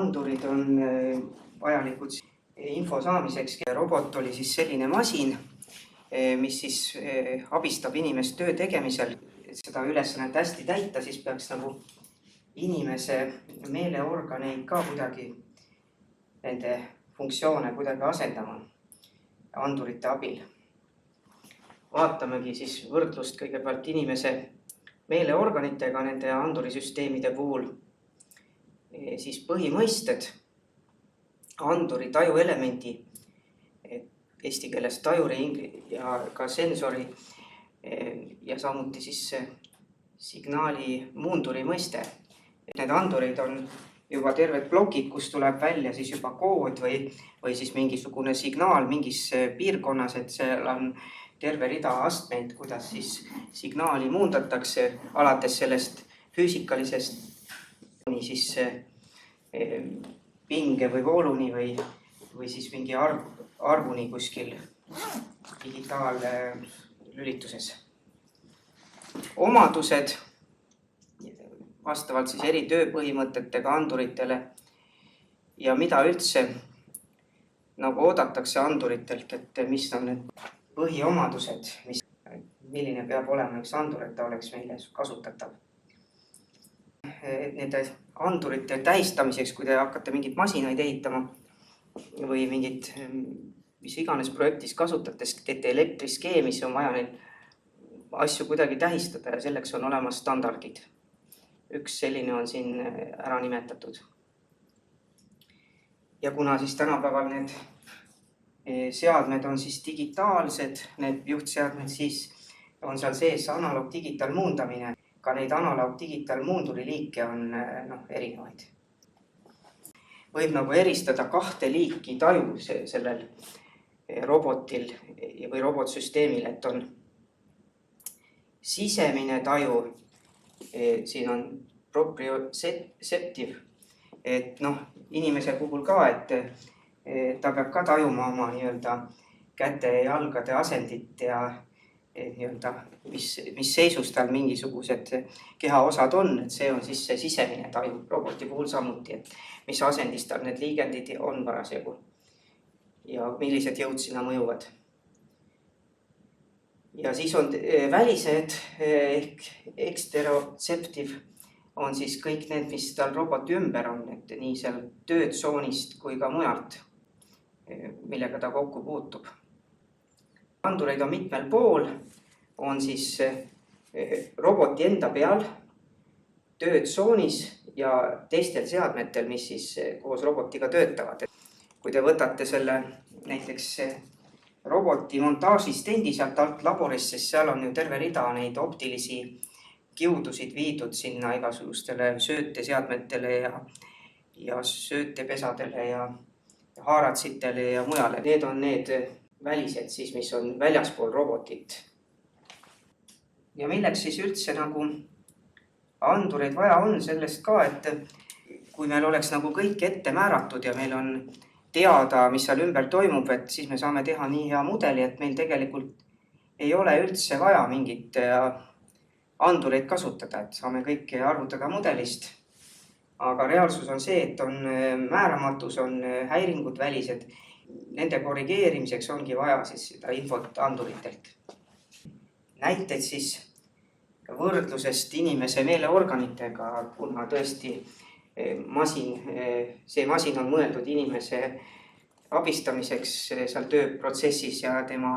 andurid on vajalikud info saamiseks. Robot oli siis selline masin, mis siis abistab inimest töö tegemisel. Et seda ülesannet hästi täita, siis peaks nagu inimese meeleorganeid ka kuidagi, nende funktsioone kuidagi asendama andurite abil. Vaatamegi siis võrdlust kõigepealt inimese meeleorganitega nende andurisüsteemide puhul. Siis põhimõisted, anduri tajuelemendi, eesti keeles tajuri ja ka sensori ja samuti siis signaali muunduri mõiste. Need andurid on juba terved plokid, kus tuleb välja siis juba kood või siis mingisugune signaal mingis piirkonnas, et seal on terve rida astmeid, kuidas siis signaali muundatakse alates sellest füüsikalisest siis pinge või vooluni või siis mingi arvuni kuskil digitaallülituses. Omadused vastavalt siis eri tööpõhimõtetega anduritele ja mida üldse nagu oodatakse anduritelt, et mis on need põhiomadused, milline peab olema üks andur, et ta oleks meile kasutatav. Nende andurite tähistamiseks, kui te hakkate mingit masinaid ehitama või mingit, mis iganes projektis kasutates, teete elektriskeemi, siis on vaja neid asju kuidagi tähistada ja selleks on olemas standardid. Üks selline on siin ära nimetatud. Ja kuna siis tänapäeval need seadmed on siis digitaalsed, need juhtseadmed, siis on seal sees analoog-digital muundamine. Ka neid analoog-digital muunduri liike on erinevaid. Võib nagu eristada kahte liiki taju sellel robotil või robotsüsteemil, et on sisemine taju, siin on proprioceptive, et inimese puhul ka, et ta peab ka tajuma oma käte ja jalgade asendit ja mis seisus tal mingisugused kehaosad on, et see on siis see sisemine taju roboti puhul samuti, et mis asendis tal need liigendid on parasjagu ja millised jõud sinna mõjuvad. Ja siis on välised ehk exteroceptive on siis kõik need, mis tal roboti ümber on, et nii seal töötsoonist kui ka mujalt, millega ta kokku puutub. Andureid on mitmel pool, on siis roboti enda peal, töötsoonis ja teistel seadmetel, mis siis koos robotiga töötavad. Kui te võtate selle näiteks roboti montaažistendi sealt alt laborisse, siis seal on ju terve rida neid optilisi kiudusid viidud sinna igasugustele sööteseadmetele ja söötepesadele ja haaratsitele ja mujale. Need on need välised siis, mis on väljaspool robotit. Ja milleks siis üldse nagu andureid vaja on sellest ka, et kui meil oleks nagu kõik ette määratud ja meil on teada, mis seal ümber toimub, et siis me saame teha nii hea mudeli, et meil tegelikult ei ole üldse vaja mingit andureid kasutada, et saame kõike arvutada mudelist. Aga reaalsus on see, et on määramatus, on häiringud välised. Nende korrigeerimiseks ongi vaja siis seda infot anduritelt. Näited siis võrdlusest inimese meeleorganitega, kuna tõesti see masin on mõeldud inimese abistamiseks seal tööprotsessis ja tema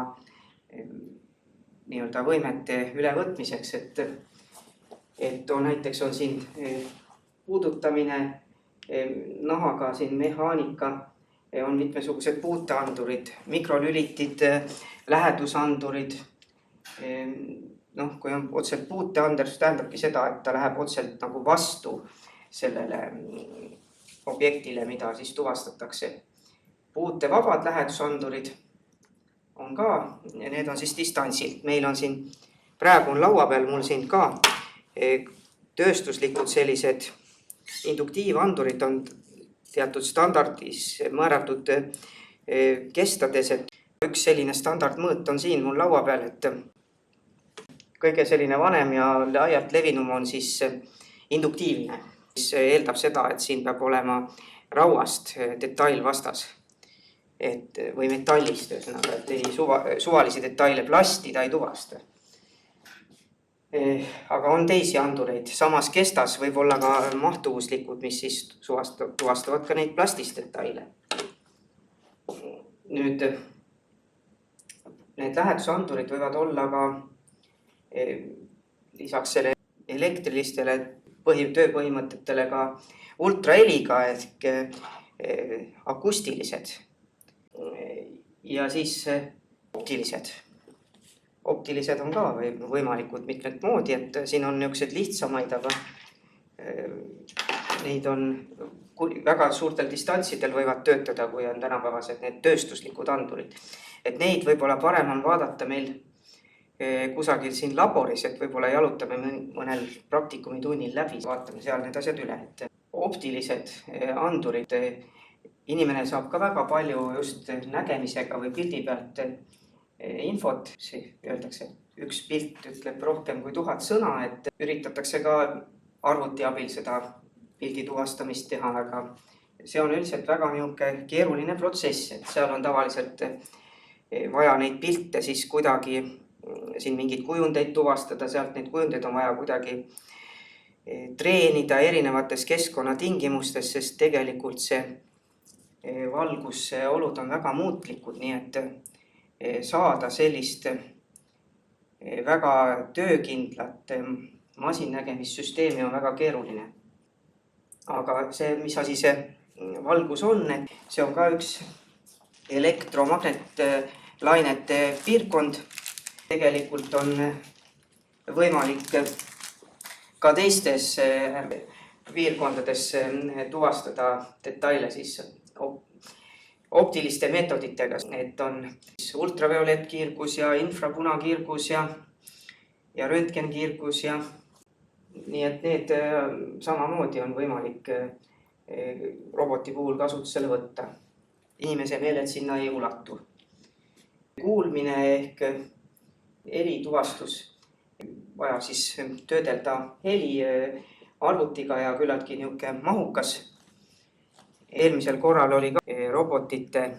võimete ülevõtmiseks, et näiteks on siin puudutamine, nahaga siin mehaanika, on mitmesugused puuteandurid, mikrolülitid, lähedusandurid. Kui on otselt puuteander, siis tähendabki seda, et ta läheb otselt nagu vastu sellele objektile, mida siis tuvastatakse. Puutevabad lähedusandurid on ka, ja need on siis distantsil. Meil on siin, praegu on laua peal mul siin ka tööstuslikud sellised induktiivandurid on teatud standardis määratud kestades, et üks selline standardmõõt on siin mul laua peal, et kõige selline vanem ja laialt levinum on siis induktiivne. See eeldab seda, et siin peab olema rauast detail vastas. Või metallist, ühesõnaga, et ei suvalisi detaile plasti ta ei tuvasta. Aga on teisi andureid. Samas kestas võib olla ka mahtuvuslikud, mis siis tuvastavad ka neid plastist detaile. Nüüd, need lähedusandurid võivad olla ka lisaks selle elektrilistele tööpõhimõtetele ka ultraheliga ehk akustilised ja siis optilised. Optilised on ka võimalikud mitmed moodi, et siin on niisugused lihtsamaid, aga neid on väga suurtel distantsidel võivad töötada, kui on tänapäevased need tööstuslikud andurid. Et neid võib-olla parem on vaadata meil kusagil siin laboris, et võib-olla jalutame mõnel praktikumi tunnil läbi, vaatame seal need asjad üle. Optilised andurid, inimene saab ka väga palju just nägemisega või pildi pealt infot, öeldakse, üks pilt ütleb rohkem kui 1000 sõna, et üritatakse ka arvuti abil seda pildi tuvastamist teha, aga see on üldiselt väga keeruline protsess, et seal on tavaliselt vaja neid pilte siis kuidagi siin mingid kujundeid tuvastada, sealt neid kujundeid on vaja kuidagi treenida erinevates keskkonnatingimustes, sest tegelikult see valgusolud on väga muutlikud, nii et saada sellist väga töökindlat masinnägemissüsteemi on väga keeruline. Aga see, mis asi see valgus on, et see on ka üks elektromagnetlainete piirkond. Tegelikult on võimalik ka teistes piirkondades tuvastada detaile siis optiliste meetoditega. Need on ultraviolettkiirgus ja infrapunakiirgus ja röntgenkiirgus ja nii et need samamoodi on võimalik roboti puhul kasutusele võtta. Inimese meeled sinna ei ulatu. Kuulmine ehk helituvastus vaja siis töödelda heli arvutiga ja küllaltki niisugune mahukas. Eelmisel korral oli ka robotite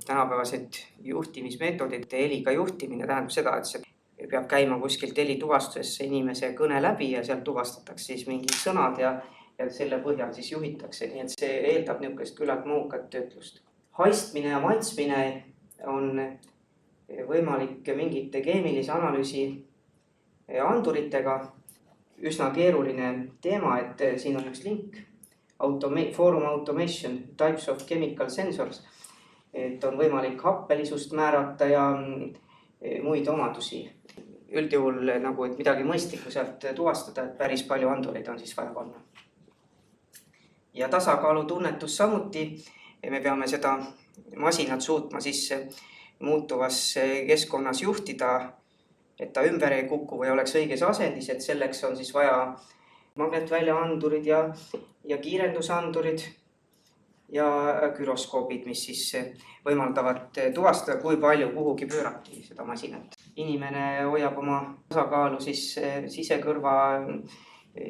tänapäevased juhtimismeetodid, heliga juhtimine tähendab seda, et see peab käima kuskilt helituvastusesse inimese kõne läbi ja sealt tuvastatakse siis mingid sõnad ja selle põhjal siis juhitakse, nii et see eeldab niisugust küllalt mahukat töötlust. Haistmine ja maitsmine on võimalik mingite keemilise analüüsi anduritega. Üsna keeruline teema, et siin on üks link. Forum Automation, Types of Chemical Sensors. Et on võimalik happelisust määrata ja muid omadusi. Üldjuhul nagu, et midagi mõistlikku sealt tuvastada, et päris palju andureid on siis vaja panna. Ja tasakaalu tunnetus samuti. Me peame seda masinat suutma siis muutuvas keskkonnas juhtida, et ta ümber ei kuku või oleks õiges asendis, et selleks on siis vaja magnetväljaandurid ja kiirendusandurid ja güroskoobid, mis siis võimaldavad tuvastada, kui palju kuhugi pöörati seda masinat. Inimene hoiab oma tasakaalu siis sisekõrva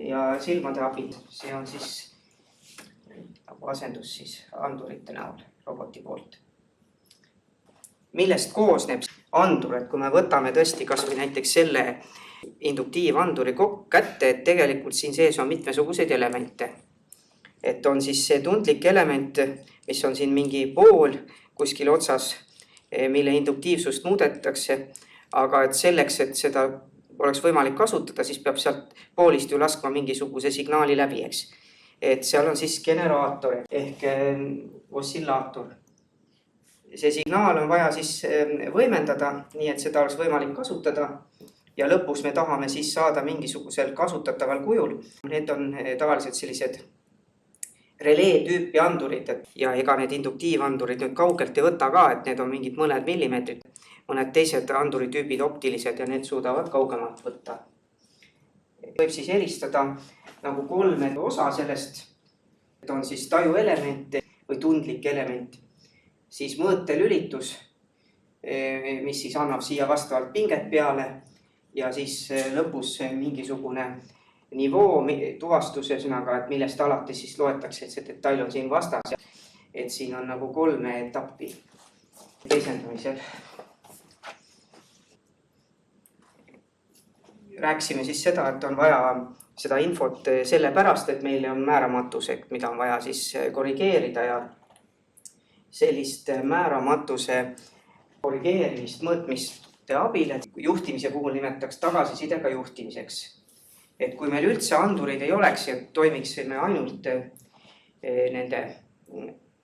ja silmade abil. See on siis asendus siis andurite näol roboti poolt. Millest koosneb andur, et kui me võtame tõesti kas või näiteks selle induktiivanduri kätte, et tegelikult siin sees on mitmesuguseid elemente. Et on siis see tundlik element, mis on siin mingi pool kuskil otsas, mille induktiivsust muudetakse, aga et selleks, et seda oleks võimalik kasutada, siis peab sealt poolist ju laskma mingisuguse signaali läbi, eks. Et seal on siis generaator ehk ossillaator. See signaal on vaja siis võimendada, nii et seda oleks võimalik kasutada ja lõpus me tahame siis saada mingisugusel kasutataval kujul. Need on tavaliselt sellised relee tüüpi andurid ja ega need induktiivandurid nüüd kaugelt ei võta ka, et need on mingid mõned millimeetrid. Mõned teised anduritüübid optilised ja need suudavad kaugemalt võtta. Võib siis eristada nagu 3 osa sellest, et on siis tajuelement või tundlik element. Siis mõõtelülitus, mis siis annab siia vastavalt pinget peale ja siis lõpus mingisugune nivoo tuvastuse sõnaga, et millest alati siis loetakse, et see detail on siin vastas. Et siin on nagu 3 etappi teisendamisel. Rääkisime siis seda, et on vaja seda infot sellepärast, et meil on määramatus, mida on vaja siis korrigeerida ja sellist määramatuse korrigeerimist mõõtmiste abil, et juhtimise puhul nimetaks tagasisidega juhtimiseks. Et kui meil üldse andurid ei oleks ja toimiksime ainult nende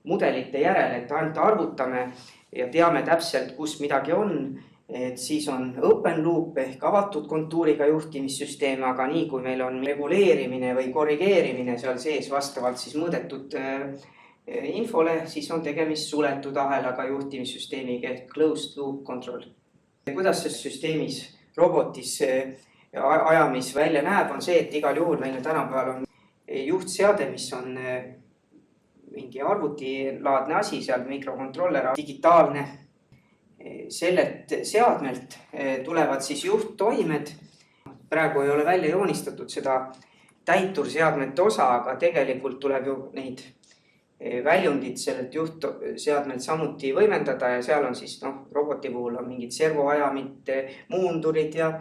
mudelite järel, et ainult arvutame ja teame täpselt, kus midagi on, et siis on open loop ehk avatud kontuuriga juhtimissüsteem, aga nii kui meil on reguleerimine või korrigeerimine seal sees vastavalt siis mõõdetud infole, siis on tegemist suletud ahelaga juhtimissüsteemiga ehk closed loop control. Kuidas see süsteemis robotis ajamis välja näeb, on see, et igal juhul meil tänapäeval on juhtseade, mis on mingi arvutilaadne asi, seal mikrokontroller, digitaalne. Sellelt seadmelt tulevad siis juhttoimed. Praegu ei ole välja joonistatud seda täiturseadmete osa, aga tegelikult tuleb ju neid väljundid sellelt juhtseadmelt samuti võimendada ja seal on siis roboti puhul on mingid servoajamid, muundurid ja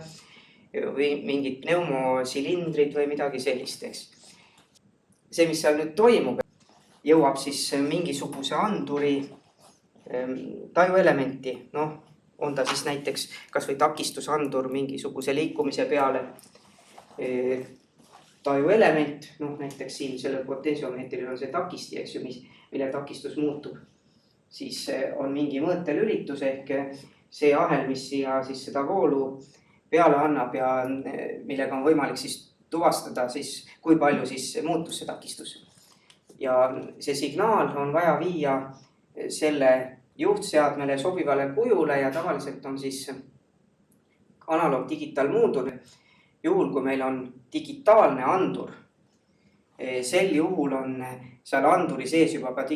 või mingid pneumosilindrid või midagi sellist. See, mis seal nüüd toimub, jõuab siis mingisuguse anduri tajuelementi, on ta siis näiteks kas või takistusandur mingisuguse liikumise peale. Tajuelement, näiteks siin sellel potentsiomeetril on see takisti, eks ju, mille takistus muutub. Siis on mingi mõõtelülitus ehk see ahel, mis siia siis seda voolu peale annab ja millega on võimalik siis tuvastada siis, kui palju siis muutus see takistus. Ja see signaal on vaja viia selle juhtseadmele sobivale kujule ja tavaliselt on siis analoog-digitaalmuundur. Juhul, kui meil on digitaalne andur, sel juhul on seal anduri sees juba ka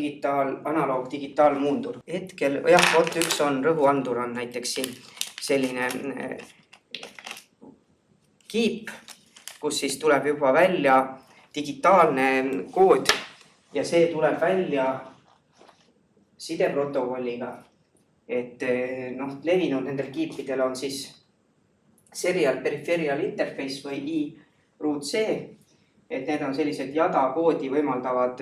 analoog-digitaalmuundur. Hetkel, üks on rõhuandur on näiteks siin selline kiip, kus siis tuleb juba välja digitaalne kood ja see tuleb välja sideprotokolliga, et levinud nendel kiipidel on siis serial peripheral interface või IRC, et need on sellised jada koodi võimaldavad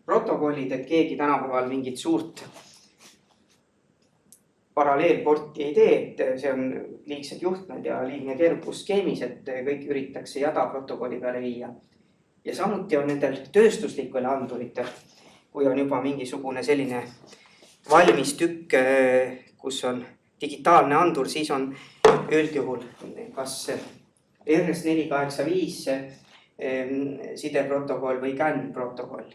protokollid, et keegi tänapäeval mingit suurt paralleelporti ei tee, et see on liigsed juhtmed ja liigne keerukus skeemis, et kõik üritatakse jada protokolli peale viia. Ja samuti on nendel tööstuslikel anduritel, kui on juba mingisugune selline valmis tükk, kus on digitaalne andur, siis on üldjuhul kas RS485 sideprotokoll või CAN protokoll.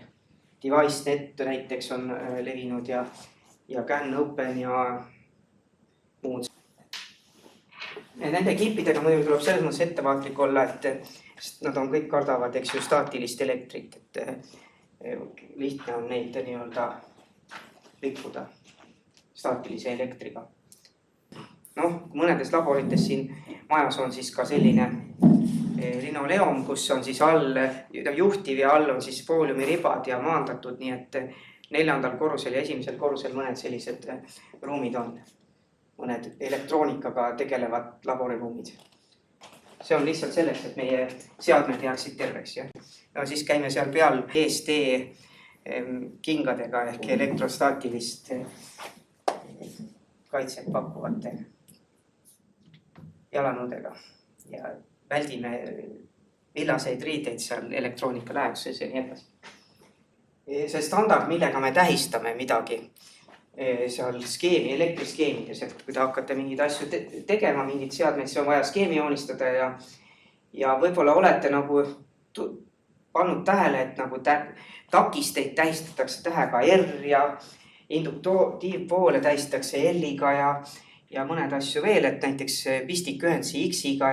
DeviceNet näiteks on levinud ja CAN Open ja muud. Nende kiipidega muidugi tuleb selles mõttes ettevaatlik olla, et nad on kõik kardavad, eks ju, staatilist elektrit, et lihtne on neid nii-öelda rikkuda staatilise elektriga. Mõnedes laborites siin majas on siis ka selline linoleum, kus on siis all juhtiv ja all on siis fooliumiribad ja maandatud, nii et 4. korrusel ja 1. korrusel mõned sellised ruumid on. Mõned elektroonikaga tegelevad laboriruumid. See on lihtsalt selleks, et meie seadmed jääksid terveks. Ja siis käime seal peal ESD kingadega ehk elektrostaatilist kaitset pakkuvate jalanõudega ja väldime villaseid riideid seal elektroonika läheduses ja nii edasi. See standard, millega me tähistame midagi seal skeemi, elektriskeemides, et kui te hakkate mingeid asju tegema, mingid seadmeid, siis on vaja skeemi joonistada ja võib-olla olete nagu pannud tähele, et nagu takisteid tähistatakse tähega R ja induktiivpoole tähistatakse L-iga ja mõned asju veel, et näiteks pistikühendsi X-iga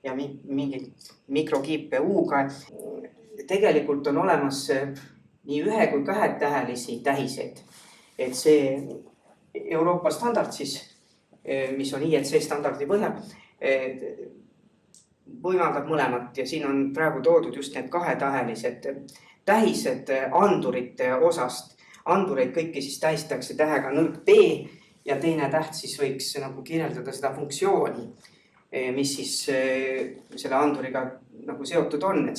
ja mingid mikrokiipe U-ga. Tegelikult on olemas nii 1 kui 2 tähelisi tähiseid. Et see Euroopa standard siis, mis on IEC standardi põhjal, võimaldab mõlemat ja siin on praegu toodud just need kahetahelised tähised andurite osast. Andureid kõiki siis tähistatakse tähega nõrk B ja teine täht siis võiks nagu kirjeldada seda funktsiooni, mis siis selle anduriga nagu seotud on.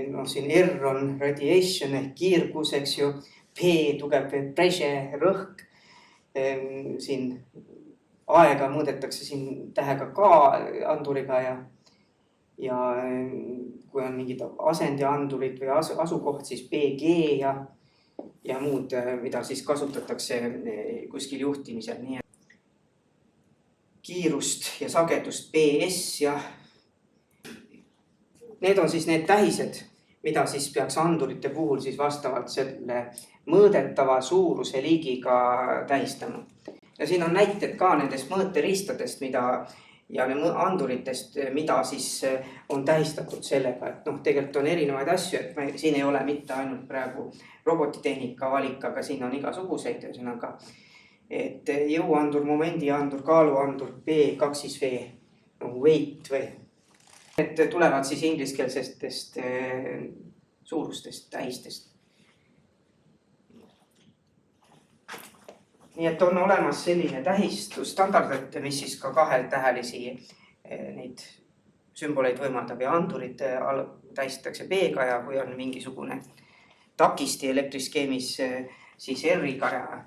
No, siin R on radiation ehk kiirgus, eks ju, P tugev pressure, rõhk. Siin aega mõõdetakse siin tähega K anduriga ja kui on mingid asendiandurid või asukoht, siis BG ja muud, mida siis kasutatakse kuskil juhtimisel. Nii kiirust ja sagedust BS ja need on siis need tähised, mida siis peaks andurite puhul siis vastavalt selle mõõdetava suuruse liigiga tähistama. Ja siin on näited ka nendest mõõteriistadest, ja anduritest, mida siis on tähistatud sellega, et tegelikult on erinevaid asju, et siin ei ole mitte ainult praegu robotitehnika valik, aga siin on igasuguseid, ühesõnaga, et jõuandur, momendiandur, kaaluandur, B2V, weight või. Need tulevad siis ingliskeelsestest suurustest, tähistest. Nii et on olemas selline tähistusstandard, mis siis ka kahetähelisi neid sümboleid võimaldab ja andurid tähistatakse B-ga ja kui on mingisugune takisti elektriskeemis, siis R-iga ja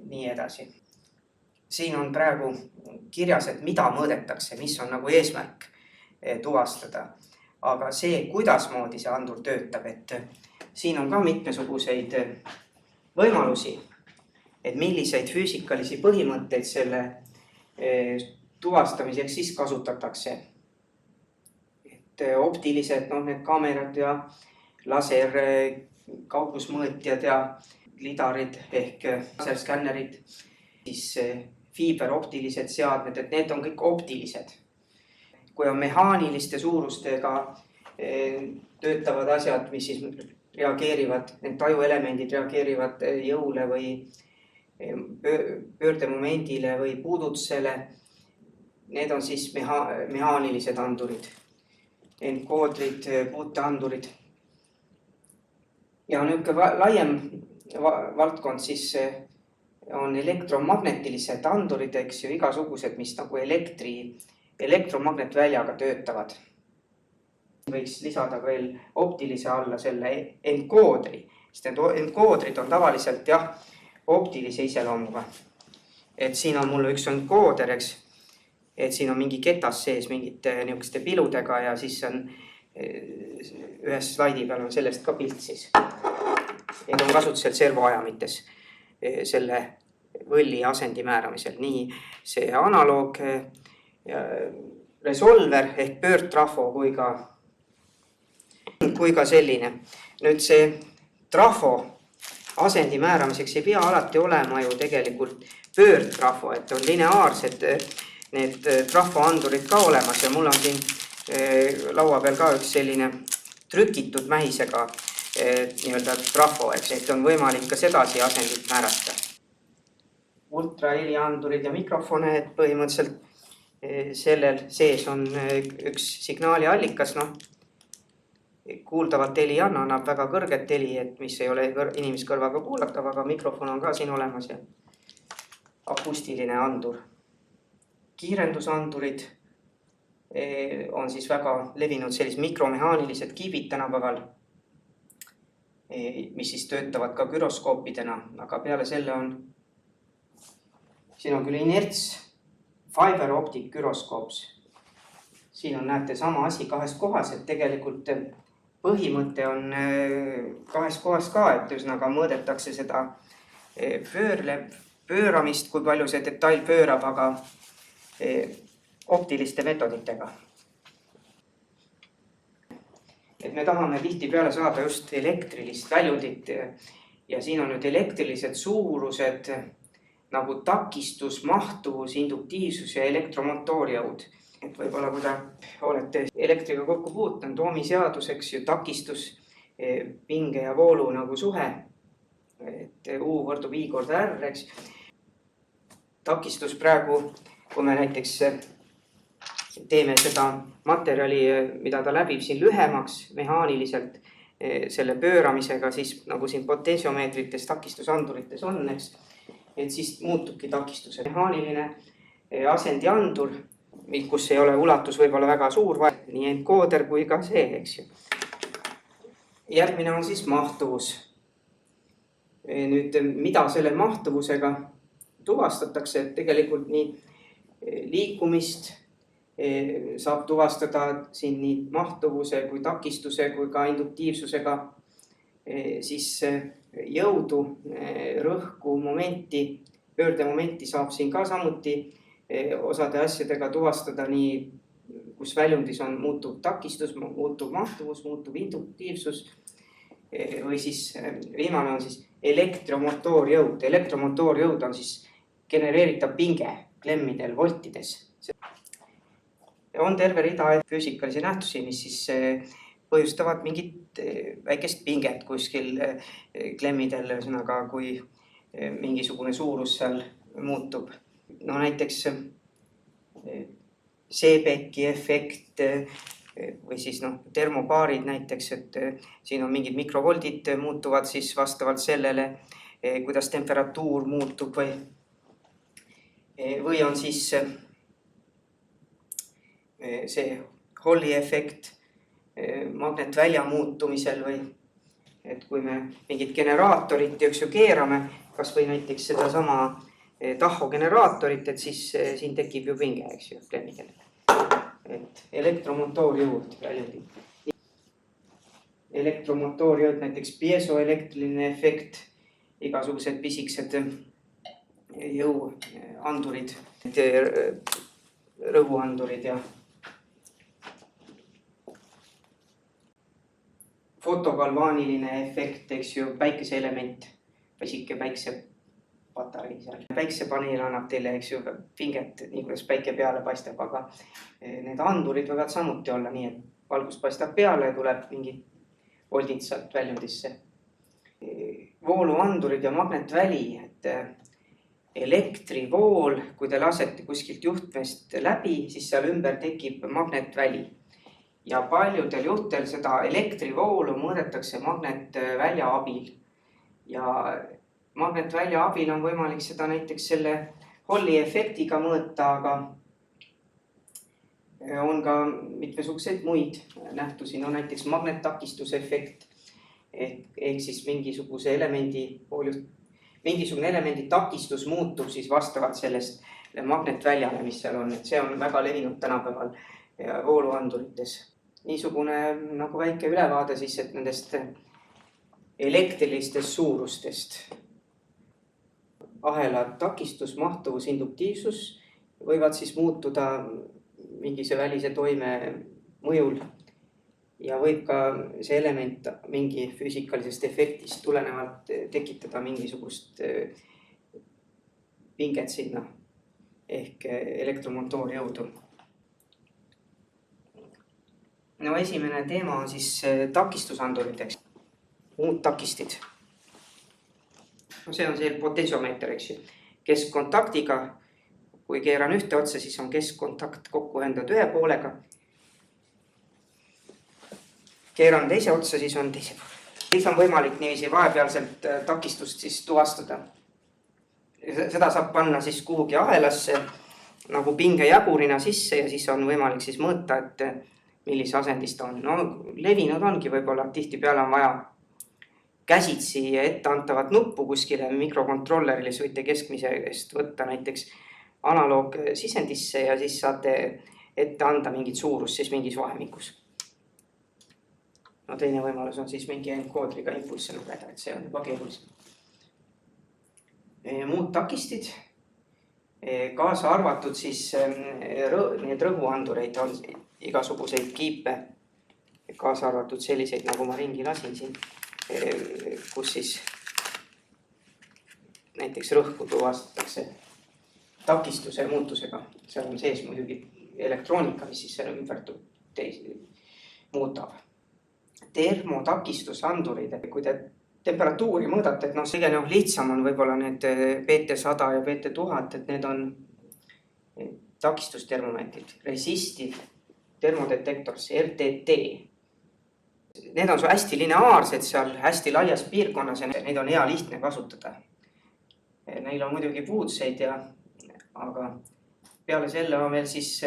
nii edasi. Siin on praegu kirjas, et mida mõõdetakse, mis on nagu eesmärk tuvastada. Aga see, kuidas moodi see andur töötab, et siin on ka mitmesuguseid võimalusi, et milliseid füüsikalisi põhimõtteid selle tuvastamiseks siis kasutatakse. Et optilised, need kaamerad ja laser kaugusmõõtjad ja lidarid ehk laserskännerid, siis fiiberoptilised seadmed, et need on kõik optilised. Kui on mehaaniliste suurustega töötavad asjad, mis siis reageerivad, need tajuelemendid reageerivad jõule või pöördemomendile või puudutusele, need on siis mehaanilised andurid, enkoodrid, puuteandurid. Ja niisugune laiem valdkond siis on elektromagnetilised andurid, eks ju, igasugused, mis nagu elektromagnetväljaga töötavad. Võiks lisada veel optilise alla selle enkoodri, sest need enkoodrid on tavaliselt optilise iseloomuga. Et siin on mul üks enkooder, eks, et siin on mingi ketas sees mingite niisuguste piludega ja siis on ühes slaidi peal on sellest ka pilt siis. Need on kasutusel servoajamites selle võlli asendi määramisel. Nii see analoog resolver ehk pöördtrafo kui ka selline. Nüüd see trafo asendi määramiseks ei pea alati olema ju tegelikult pöördtrafo, et on lineaarsed need trafoandurid ka olemas ja mul on siin laua peal ka üks selline trükitud mähisega nii-öelda trafo, et on võimalik ka sedasi asendit määrata. Ultraheliandurid ja mikrofone, et põhimõtteliselt sellel sees on üks signaali allikas, kuuldavalt heli annab väga kõrget heli, et mis ei ole inimeskõrvaga kuulatav, aga mikrofon on ka siin olemas ja akustiline andur. Kiirendusandurid on siis väga levinud sellised mikromehaanilised kiibid tänapäeval, mis siis töötavad ka gyroskoopidena, aga peale selle siin on küll inerts, fiber optic gyroskoops. Siin on, näete, sama asi kahes kohas, et tegelikult põhimõte on kahes kohas ka, et ühesõnaga mõõdetakse seda pööramist, kui palju see detail pöörab, aga optiliste metoditega. Et me tahame tihtipeale saada just elektrilist väljundit ja siin on nüüd elektrilised suurused nagu takistus, mahtuvus, induktiivsus ja elektromotoorjõud. Et võib-olla kui te olete elektriga kokku puutunud, Ohmi seadus, eks ju, takistus, pinge ja voolu nagu suhe, et U võrdub I korda R, eks. Takistus praegu, kui me näiteks teeme seda materjali, mida ta läbib siin lühemaks mehaaniliselt selle pööramisega, siis nagu siin potentsiomeetrites, takistusandurites on, eks, et siis muutubki takistuse mehaaniline asendiandur, kus ei ole ulatus võib-olla väga suur, nii enkooder kui ka see, eks ju. Järgmine on siis mahtuvus. Nüüd, mida selle mahtuvusega tuvastatakse, et tegelikult nii liikumist saab tuvastada siin nii mahtuvuse kui takistuse kui ka induktiivsusega, siis jõudu, rõhku, momenti, pöördemomenti saab siin ka samuti osade asjadega tuvastada nii, kus väljundis on muutuv takistus, muutuv mahtuvus, muutuv induktiivsus või siis viimane on siis elektromotoorjõud. Elektromotoorjõud on siis genereeritav pinge klemmidel voltides. On terve rida füüsikalisi nähtusi, mis siis põhjustavad mingit väikest pinget kuskil klemmidel, ühesõnaga kui mingisugune suurus seal muutub. No näiteks Seebeki efekt või siis termopaarid näiteks, et siin on mingid mikrovoldid muutuvad siis vastavalt sellele, kuidas temperatuur muutub või on siis see Halli efekt magnetvälja muutumisel või et kui me mingit generaatorit keerame, kas või näiteks seda sama tahogeneraatorit, et siis siin tekib ju pinge, eks ju, klemmidel. Et elektromotoorjõud väljendib. Elektromotoorjõud, näiteks piesoelektriline efekt, igasugused pisikesed jõuandurid, rõhuandurid ja fotogalvaaniline efekt, eks ju, päikeseelement, pisike päiksepatarei seal. Päiksepaneel annab teile, eks ju, pinget, nii kuidas päike peale paistab, aga need andurid võivad samuti olla nii, et valgus paistab peale ja tuleb mingi voldid sealt väljundisse. Vooluandurid ja magnetväli, et elektrivool, kui te lasete kuskilt juhtmest läbi, siis seal ümber tekib magnetväli. Ja paljudel juhtel seda elektrivoolu mõõdetakse magnetvälja abil. Ja magnetvälja abil on võimalik seda näiteks selle Halli efektiga mõõta, aga on ka mitmesuguseid muid nähtusi, no näiteks magnettakistusefekt, ehk siis mingisugune elemendi takistus muutub siis vastavalt sellest magnetväljale, mis seal on, et see on väga levinud tänapäeval vooluandurites. Niisugune nagu väike ülevaade siis, et nendest elektrilistest suurustest. Ahelad takistus, mahtuvus, induktiivsus võivad siis muutuda mingise välise toime mõjul ja võib ka see element mingi füüsikalisest efektist tulenevalt tekitada mingisugust pinget sinna ehk elektromotoorjõudu. No esimene teema on siis takistusandurid, eks. Muud takistid. No see on see potentsiomeeter, eks ju. Keskkontaktiga, kui keeran ühte otsa, siis on keskkontakt kokku ühendatud ühe poolega. Keeran teise otsa, siis on teise poole. Siis on võimalik niiviisi vahepealselt takistust siis tuvastada. Seda saab panna siis kuhugi ahelasse nagu pingejagurina sisse ja siis on võimalik siis mõõta, et millise asendis ta on. No levinud ongi võib-olla, tihti peale on vaja käsitsi etteantavat nuppu kuskile mikrokontrollerile, siis võite keskmisest võtta näiteks analoog sisendisse ja siis saate ette anda mingit suurust siis mingis vahemikus. No teine võimalus on siis mingi enkoodriga impulsse lugeda, et see on juba keerulisem. Muud takistid, kaasa arvatud siis need rõhuandureid on igasuguseid kiipe, kaasa arvatud selliseid, nagu ma ringi lasin siin, kus siis näiteks rõhku tuvastatakse takistuse muutusega. Seal on sees muidugi elektroonika, mis siis selle ümbert muudab. Termotakistusandurid, kui te temperatuuri mõõdate, et kõige lihtsam on võib-olla need PT100 ja PT1000, et need on takistustermomeetrid, resistive termodetektors, RTT. Need on hästi lineaarsed seal hästi laias piirkonnas ja neid on hea lihtne kasutada. Neil on muidugi puudseid, aga peale selle on veel siis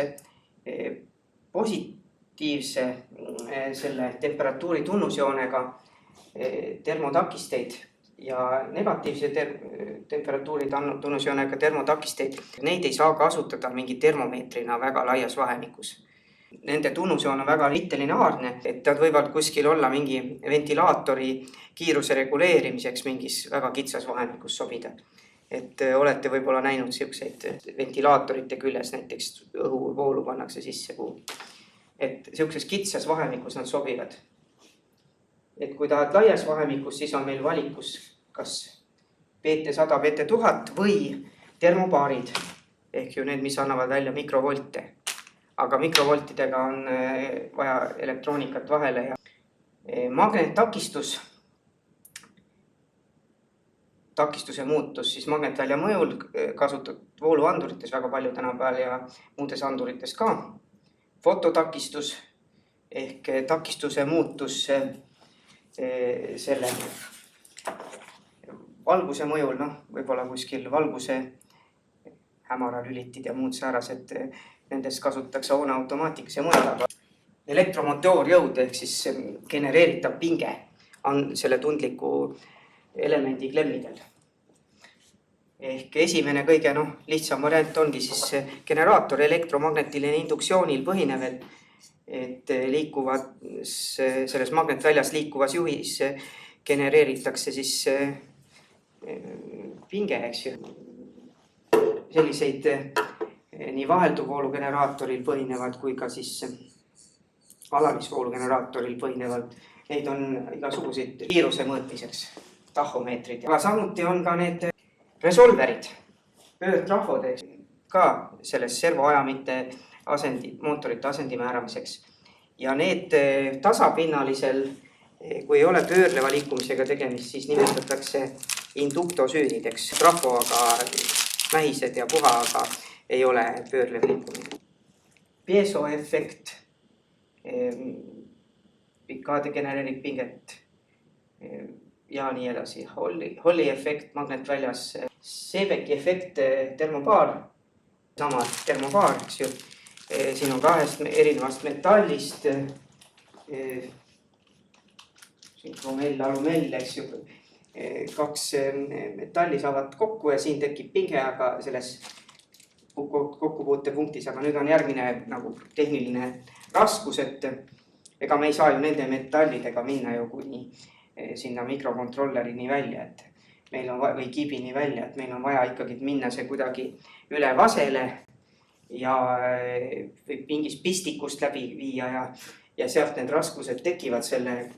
positiivse selle temperatuuri tunnusjoonega termotakisteid ja negatiivse temperatuuri tunnusjoonega termotakisteid. Neid ei saa kasutada mingi termomeetrina väga laias vahemikus. Nende tunnusjoon on väga lineaarne, et nad võivad kuskil olla mingi ventilaatori kiiruse reguleerimiseks mingis väga kitsas vahemikus sobida. Et olete võib-olla näinud siukseid ventilaatorite küljes, näiteks õhuvoolu pannakse sisse kuhugi. Et siukses kitsas vahemikus nad sobivad. Et kui tahad laias vahemikus, siis on meil valikus kas PT100, PT1000 või termopaarid ehk ju need, mis annavad välja mikrovolte. Aga mikrovoltidega on vaja elektroonikat vahele ja magnettakistus. Takistuse muutus siis magnetvälja mõjul kasutatud vooluandurites väga palju tänapäeval ja muudes andurites ka. Fototakistus ehk takistuse muutus selle valguse mõjul, võib-olla kuskil valguse hämaralülitid ja muud säärased, nendes kasutatakse hoone automaatikas ja mujal. Elektromotoorjõud ehk siis genereeritav pinge on selle tundliku elemendi klemmidel. Ehk esimene kõige lihtsam variant ongi siis generaator elektromagnetiline induktsioonil põhinev, et selles magnetväljas liikuvas juhis genereeritakse siis pinge, eks ju. Selliseid nii vahelduvoolu generaatoril põhinevad kui ka siis alalisvoolu generaatoril põhinevad. Neid on igasuguseid kiiruse mõõtmiseks, tahomeetrid. Aga samuti on ka need resolverid, pöörtrahvod ka selles servoajamite mootorite asendi määramiseks. Ja need tasapinnalisel, kui ei ole pöörleva liikumisega tegemist, siis nimetatakse induktosüünideks. Trafoga mähised ja puhaga ei ole pöörlev liikumine. Piesoefekt, pikaade genereerib pinget ja nii edasi. Holli efekt magnetväljas, Seebeki efekt termopaar, sama termopaar, eks ju. Siin on kahest erinevast metallist, siin kromell, alumell, eks ju. Kaks metalli saavad kokku ja siin tekib pinge, aga selles kokkupuutepunktis, aga nüüd on järgmine tehniline raskus, et ega me ei saa ju nende metallidega minna ju kuni sinna mikrokontrollerini välja, et meil on või kibini välja, et meil on vaja ikkagi minna see kuidagi üle vasele ja mingist pistikust läbi viia ja sealt need raskused tekivad selle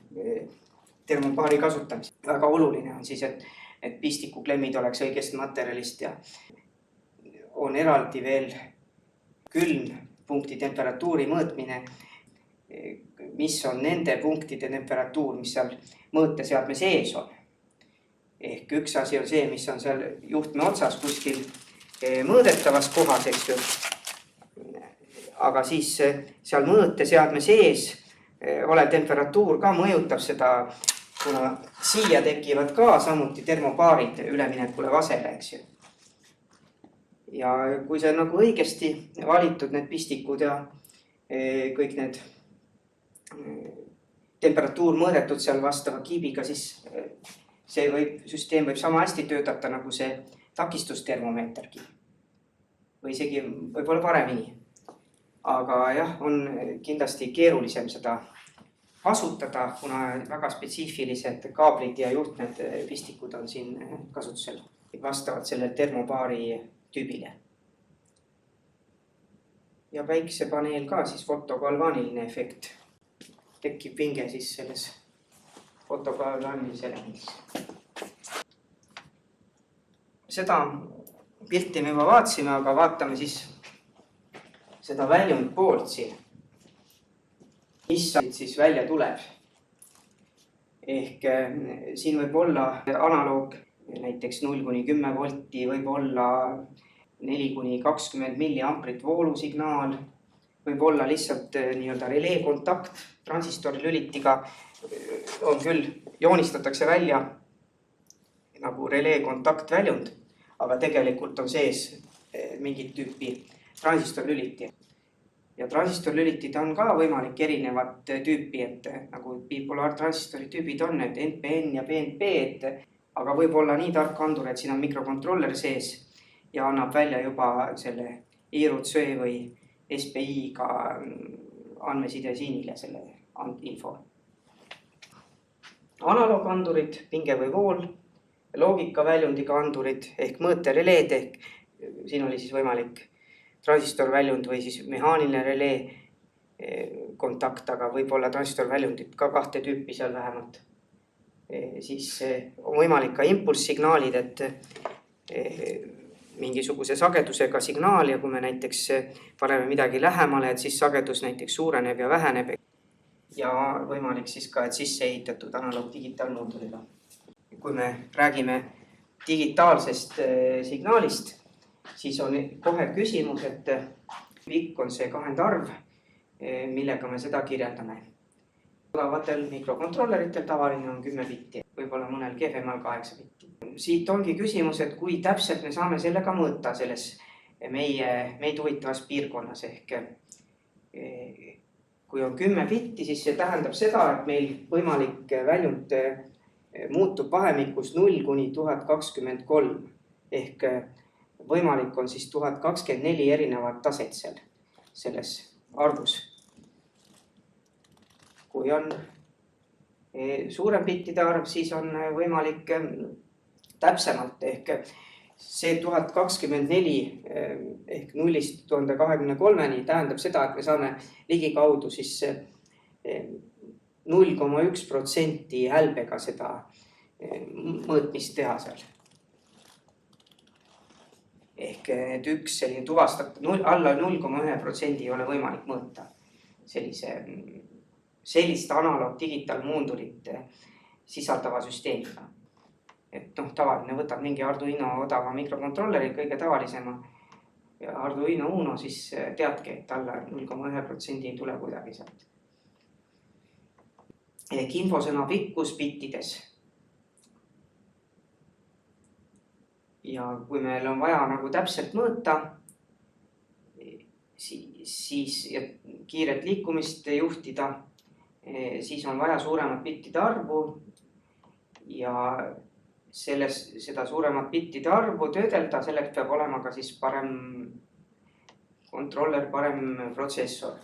termopaari kasutamisel. Väga oluline on siis, et pistikuklemmid oleks õigest materjalist ja on eraldi veel külmpunkti temperatuuri mõõtmine, mis on nende punktide temperatuur, mis seal mõõteseadme sees on. Ehk üks asi on see, mis on seal juhtme otsas kuskil mõõdetavas kohas, eks ju. Aga siis seal mõõteseadme sees olev temperatuur ka mõjutab seda, kuna siia tekivad ka samuti termopaarid üleminekule vasele, eks ju. Ja kui see on õigesti valitud need pistikud ja kõik need temperatuur mõõdetud seal vastava kiibiga, siis süsteem võib sama hästi töötada nagu see takistustermomeetergi. Või isegi võib-olla paremini. Aga jah, on kindlasti keerulisem seda kasutada, kuna väga spetsiifilised kaablid ja juhtmed pistikud on siin kasutusel. Vastavad selle termopaari tüübile. Ja päiksepaneel ka siis fotogalvaaniline efekt. Tekib pinge siis selles fotogalvaanilise elemendis. Seda pilti me juba vaatsime, aga vaatame siis seda väljund poolt siin. Mis siis välja tuleb. Ehk siin võib olla analoog, näiteks 0–10 volti, võib olla 4–20 milliamprit voolusignaal, võib olla lihtsalt nii-öelda relee kontakt transistori lülitiga, on küll, joonistatakse välja nagu relee kontaktväljund, aga tegelikult on sees mingit tüüpi transistorlüliti. Ja transistorlülitid on ka võimalik erinevat tüüpi, et nagu bipolaartransistori tüübid on, et NPN ja PNP, aga võib olla nii tark andur, et siin on mikrokontroller sees ja annab välja juba selle IRC või SPI-ga andmeside siinile selle info. Analoogandurid, pinge või vool, loogikaväljundiga andurid ehk mõõtereleed ehk siin oli siis võimalik transistorväljund või siis mehaaniline relee kontakt, aga võib olla transistorväljundid ka 2 tüüpi seal vähemalt. Siis on võimalik ka impulsssignaalid, et mingisuguse sagedusega signaal ja kui me näiteks paneme midagi lähemale, et siis sagedus näiteks suureneb ja väheneb. Ja võimalik siis ka, et sisse ehitatud analoog-digitaalmooduliga. Kui me räägime digitaalsest signaalist, siis on kohe küsimus, et pikk on see kahendarv, millega me seda kirjeldame. Odavatel mikrokontrolleritel tavaline on 10 bitti, võib-olla mõnel kehvemal 8 bitti. Siit ongi küsimus, et kui täpselt me saame sellega mõõta selles meid huvitavas piirkonnas ehk kui on 10 bitti, siis see tähendab seda, et meil võimalik väljund muutub vahemikus 0–1023 ehk võimalik on siis 1024 erinevat taset selles arvus. Kui on suurem bittide arv, siis on võimalik täpsemalt ehk see 1024 ehk 0–1023 tähendab seda, et me saame ligikaudu siis 0,1% hälbega seda mõõtmist teha seal. Ehk need üks selline tuvastatud, alla 0,1% ei ole võimalik mõõta sellist analoog-digitaalmoondulit sisaldava süsteemiga. Et tavaline võtab mingi Arduino odava mikrokontrolleri, kõige tavalisema ja Arduino Uno, siis teadki, et alla 0,1% ei tule kuidagi sealt. Ehk infosõna pikkus bittides. Ja kui meil on vaja nagu täpselt mõõta, siis kiiret liikumist juhtida, siis on vaja suuremat bittide arvu ja seda suuremat bittide arvu töödelda, selleks peab olema ka siis parem kontroller, parem protsessor.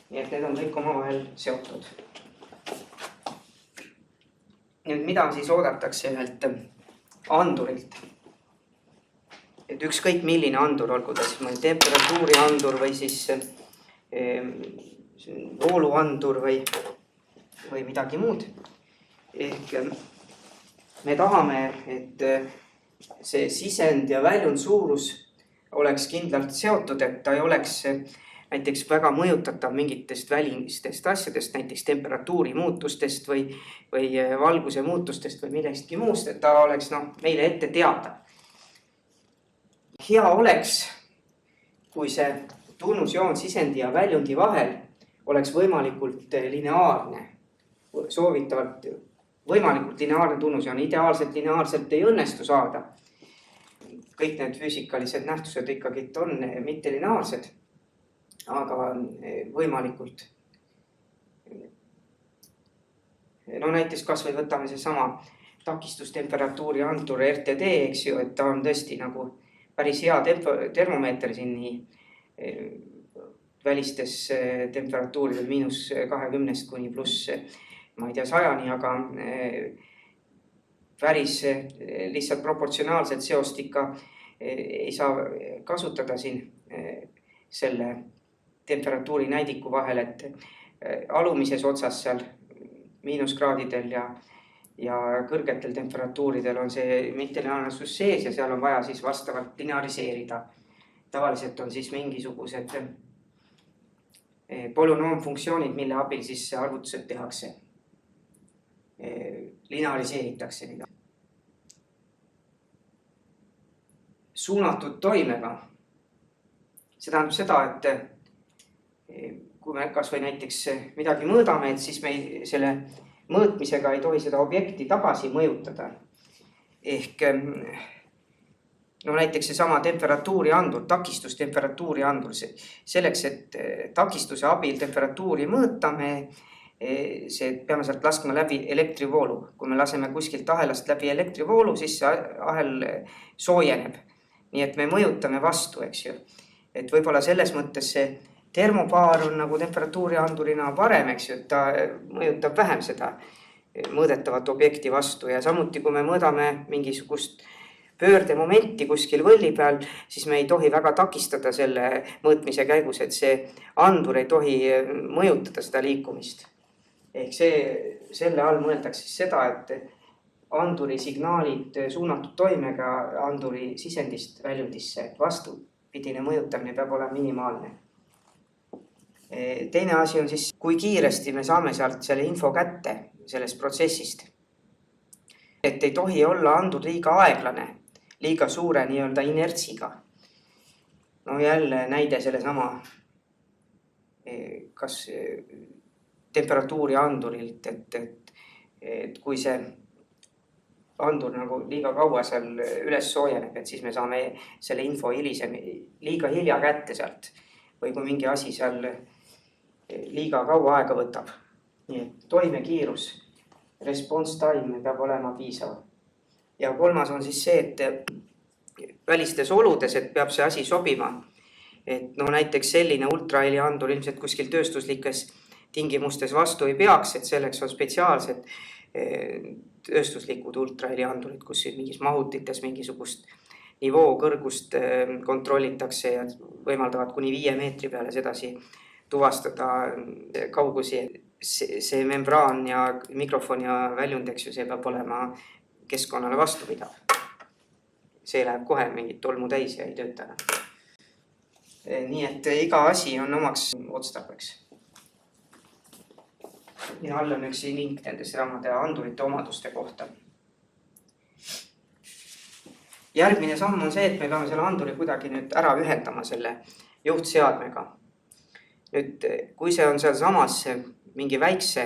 Nii et need on kõik omavahel seotud. Nüüd mida siis oodatakse ühelt andurilt? Et ükskõik milline andur, olgu ta siis mõni temperatuuri andur või siis vooluandur või midagi muud. Ehk me tahame, et see sisend ja väljund suurus oleks kindlalt seotud, et ta ei oleks näiteks väga mõjutatav mingitest välistest asjadest, näiteks temperatuuri muutustest või valguse muutustest või millestki muust, et ta oleks meile ette teada. Hea oleks, kui see tunnusjoon sisendi ja väljundi vahel oleks võimalikult lineaarne, soovitavalt võimalikult lineaarne tunnusjoon, ideaalselt lineaarselt ei õnnestu saada. Kõik need füüsikalised nähtused ikkagi on mitte lineaarsed, aga võimalikult. Näiteks kas või võtame see sama takistustemperatuuri andur RTD, eks ju, et ta on tõesti nagu päris hea termomeeter siin nii välistes temperatuuridel -20 kuni pluss, ma ei tea, 100, aga päris lihtsalt proportsionaalset seost ikka ei saa kasutada siin selle temperatuuri näidiku vahel, et alumises otsas seal miinuskraadidel ja kõrgetel temperatuuridel on see mittelineaarsus sees ja seal on vaja siis vastavalt lineariseerida. Tavaliselt on siis mingisugused polünoomfunktsioonid, mille abil siis arvutused tehakse. Lineariseeritakse. suunatud toimega. See tähendab seda, et kui me kas või näiteks midagi mõõdame, et siis me selle mõõtmisega ei tohi seda objekti tagasi mõjutada. Ehk näiteks seesama temperatuuri andur, takistustemperatuuri andur. Selleks, et takistuse abil temperatuuri mõõta, me peame sealt laskma läbi elektrivoolu. Kui me laseme kuskilt ahelast läbi elektrivoolu, siis see ahel soojeneb. Nii et me mõjutame vastu, eks ju. Et võib-olla selles mõttes see termopaar on nagu temperatuuri andurina parem, eks ju, et ta mõjutab vähem seda mõõdetavat objekti vastu. Ja samuti, kui me mõõdame mingisugust pöördemomenti kuskil võlli peal, siis me ei tohi väga takistada selle mõõtmise käigus, et see andur ei tohi mõjutada seda liikumist. Ehk selle all mõeldakse seda, et anduri signaalid suunatud toimega anduri sisendist väljundisse, et vastupidine mõjutamine peab olema minimaalne. Teine asi on siis, kui kiiresti me saame sealt selle info kätte sellest protsessist. Et ei tohi olla andur liiga aeglane, liiga suure nii-öelda inertsiga. Jälle näide selle sama, kas temperatuuri andurilt, et kui see andur nagu liiga kaua seal üles soojeneb, et siis me saame selle info liiga hilja kätte sealt. Või kui mingi asi seal liiga kaua aega võtab. Nii et toimekiirus, response time peab olema piisav. Ja kolmas on siis see, et välistes oludes, et peab see asi sobima. Et näiteks selline ultraheli andur ilmselt kuskil tööstuslikes tingimustes vastu ei peaks, et selleks on spetsiaalsed tööstuslikud ultraheli andurid, kus mingis mahutites mingisugust nivoo kõrgust kontrollitakse ja võimaldavad kuni 5 meetri peale sedasi tuvastada kaugusi. See membraan ja mikrofon ja väljund, eks ju, see peab olema keskkonnale vastupidav. See läheb kohe mingit tolmu täis ja ei tööta. Nii et iga asi on omaks otstarbeks. Ja all on üks link nendes samade andurite omaduste kohta. Järgmine samm on see, et me peame selle anduri kuidagi nüüd ära ühendama selle juhtseadmega. Nüüd, kui see on seal samas mingi väikse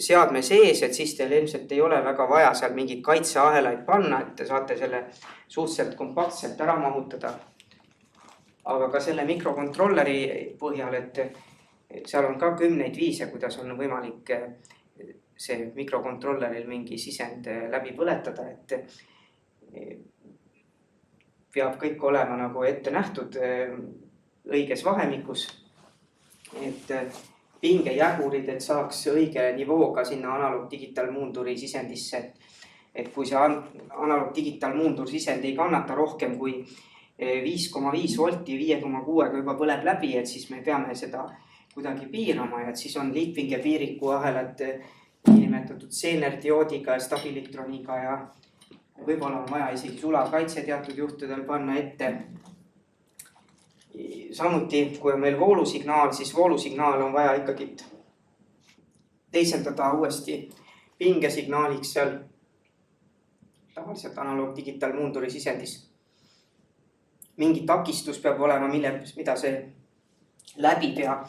seadme sees, et siis teil ilmselt ei ole väga vaja seal mingid kaitseahelaid panna, et te saate selle suhteliselt kompaktselt ära mahutada. Aga ka selle mikrokontrolleri põhjal, et seal on ka kümneid viise, kuidas on võimalik see mikrokontrolleril mingi sisend läbi põletada, et peab kõik olema nagu ette nähtud õiges vahemikus, et pingejagurid, et saaks õige nivooga sinna analoog-digitaalmuunduri sisendisse. Et kui see analoog-digitaalmuundur sisend ei kannata rohkem kui 5,5 volti 5,6 juba põleb läbi, et siis me peame seda kuidagi piirama. Et siis on liitpinge piiriku ahelad nimetatud Zener-dioodiga ja stabiliktroniga ja võib-olla on vaja isegi sulavkaitse teatud juhtudel panna ette. Samuti, kui on meil voolusignaal, siis voolusignaal on vaja ikkagi teisendada uuesti pingesignaaliks seal tavaliselt analoog-digitaalmuunduri sisendis. Mingi takistus peab olema, mida see läbi peab.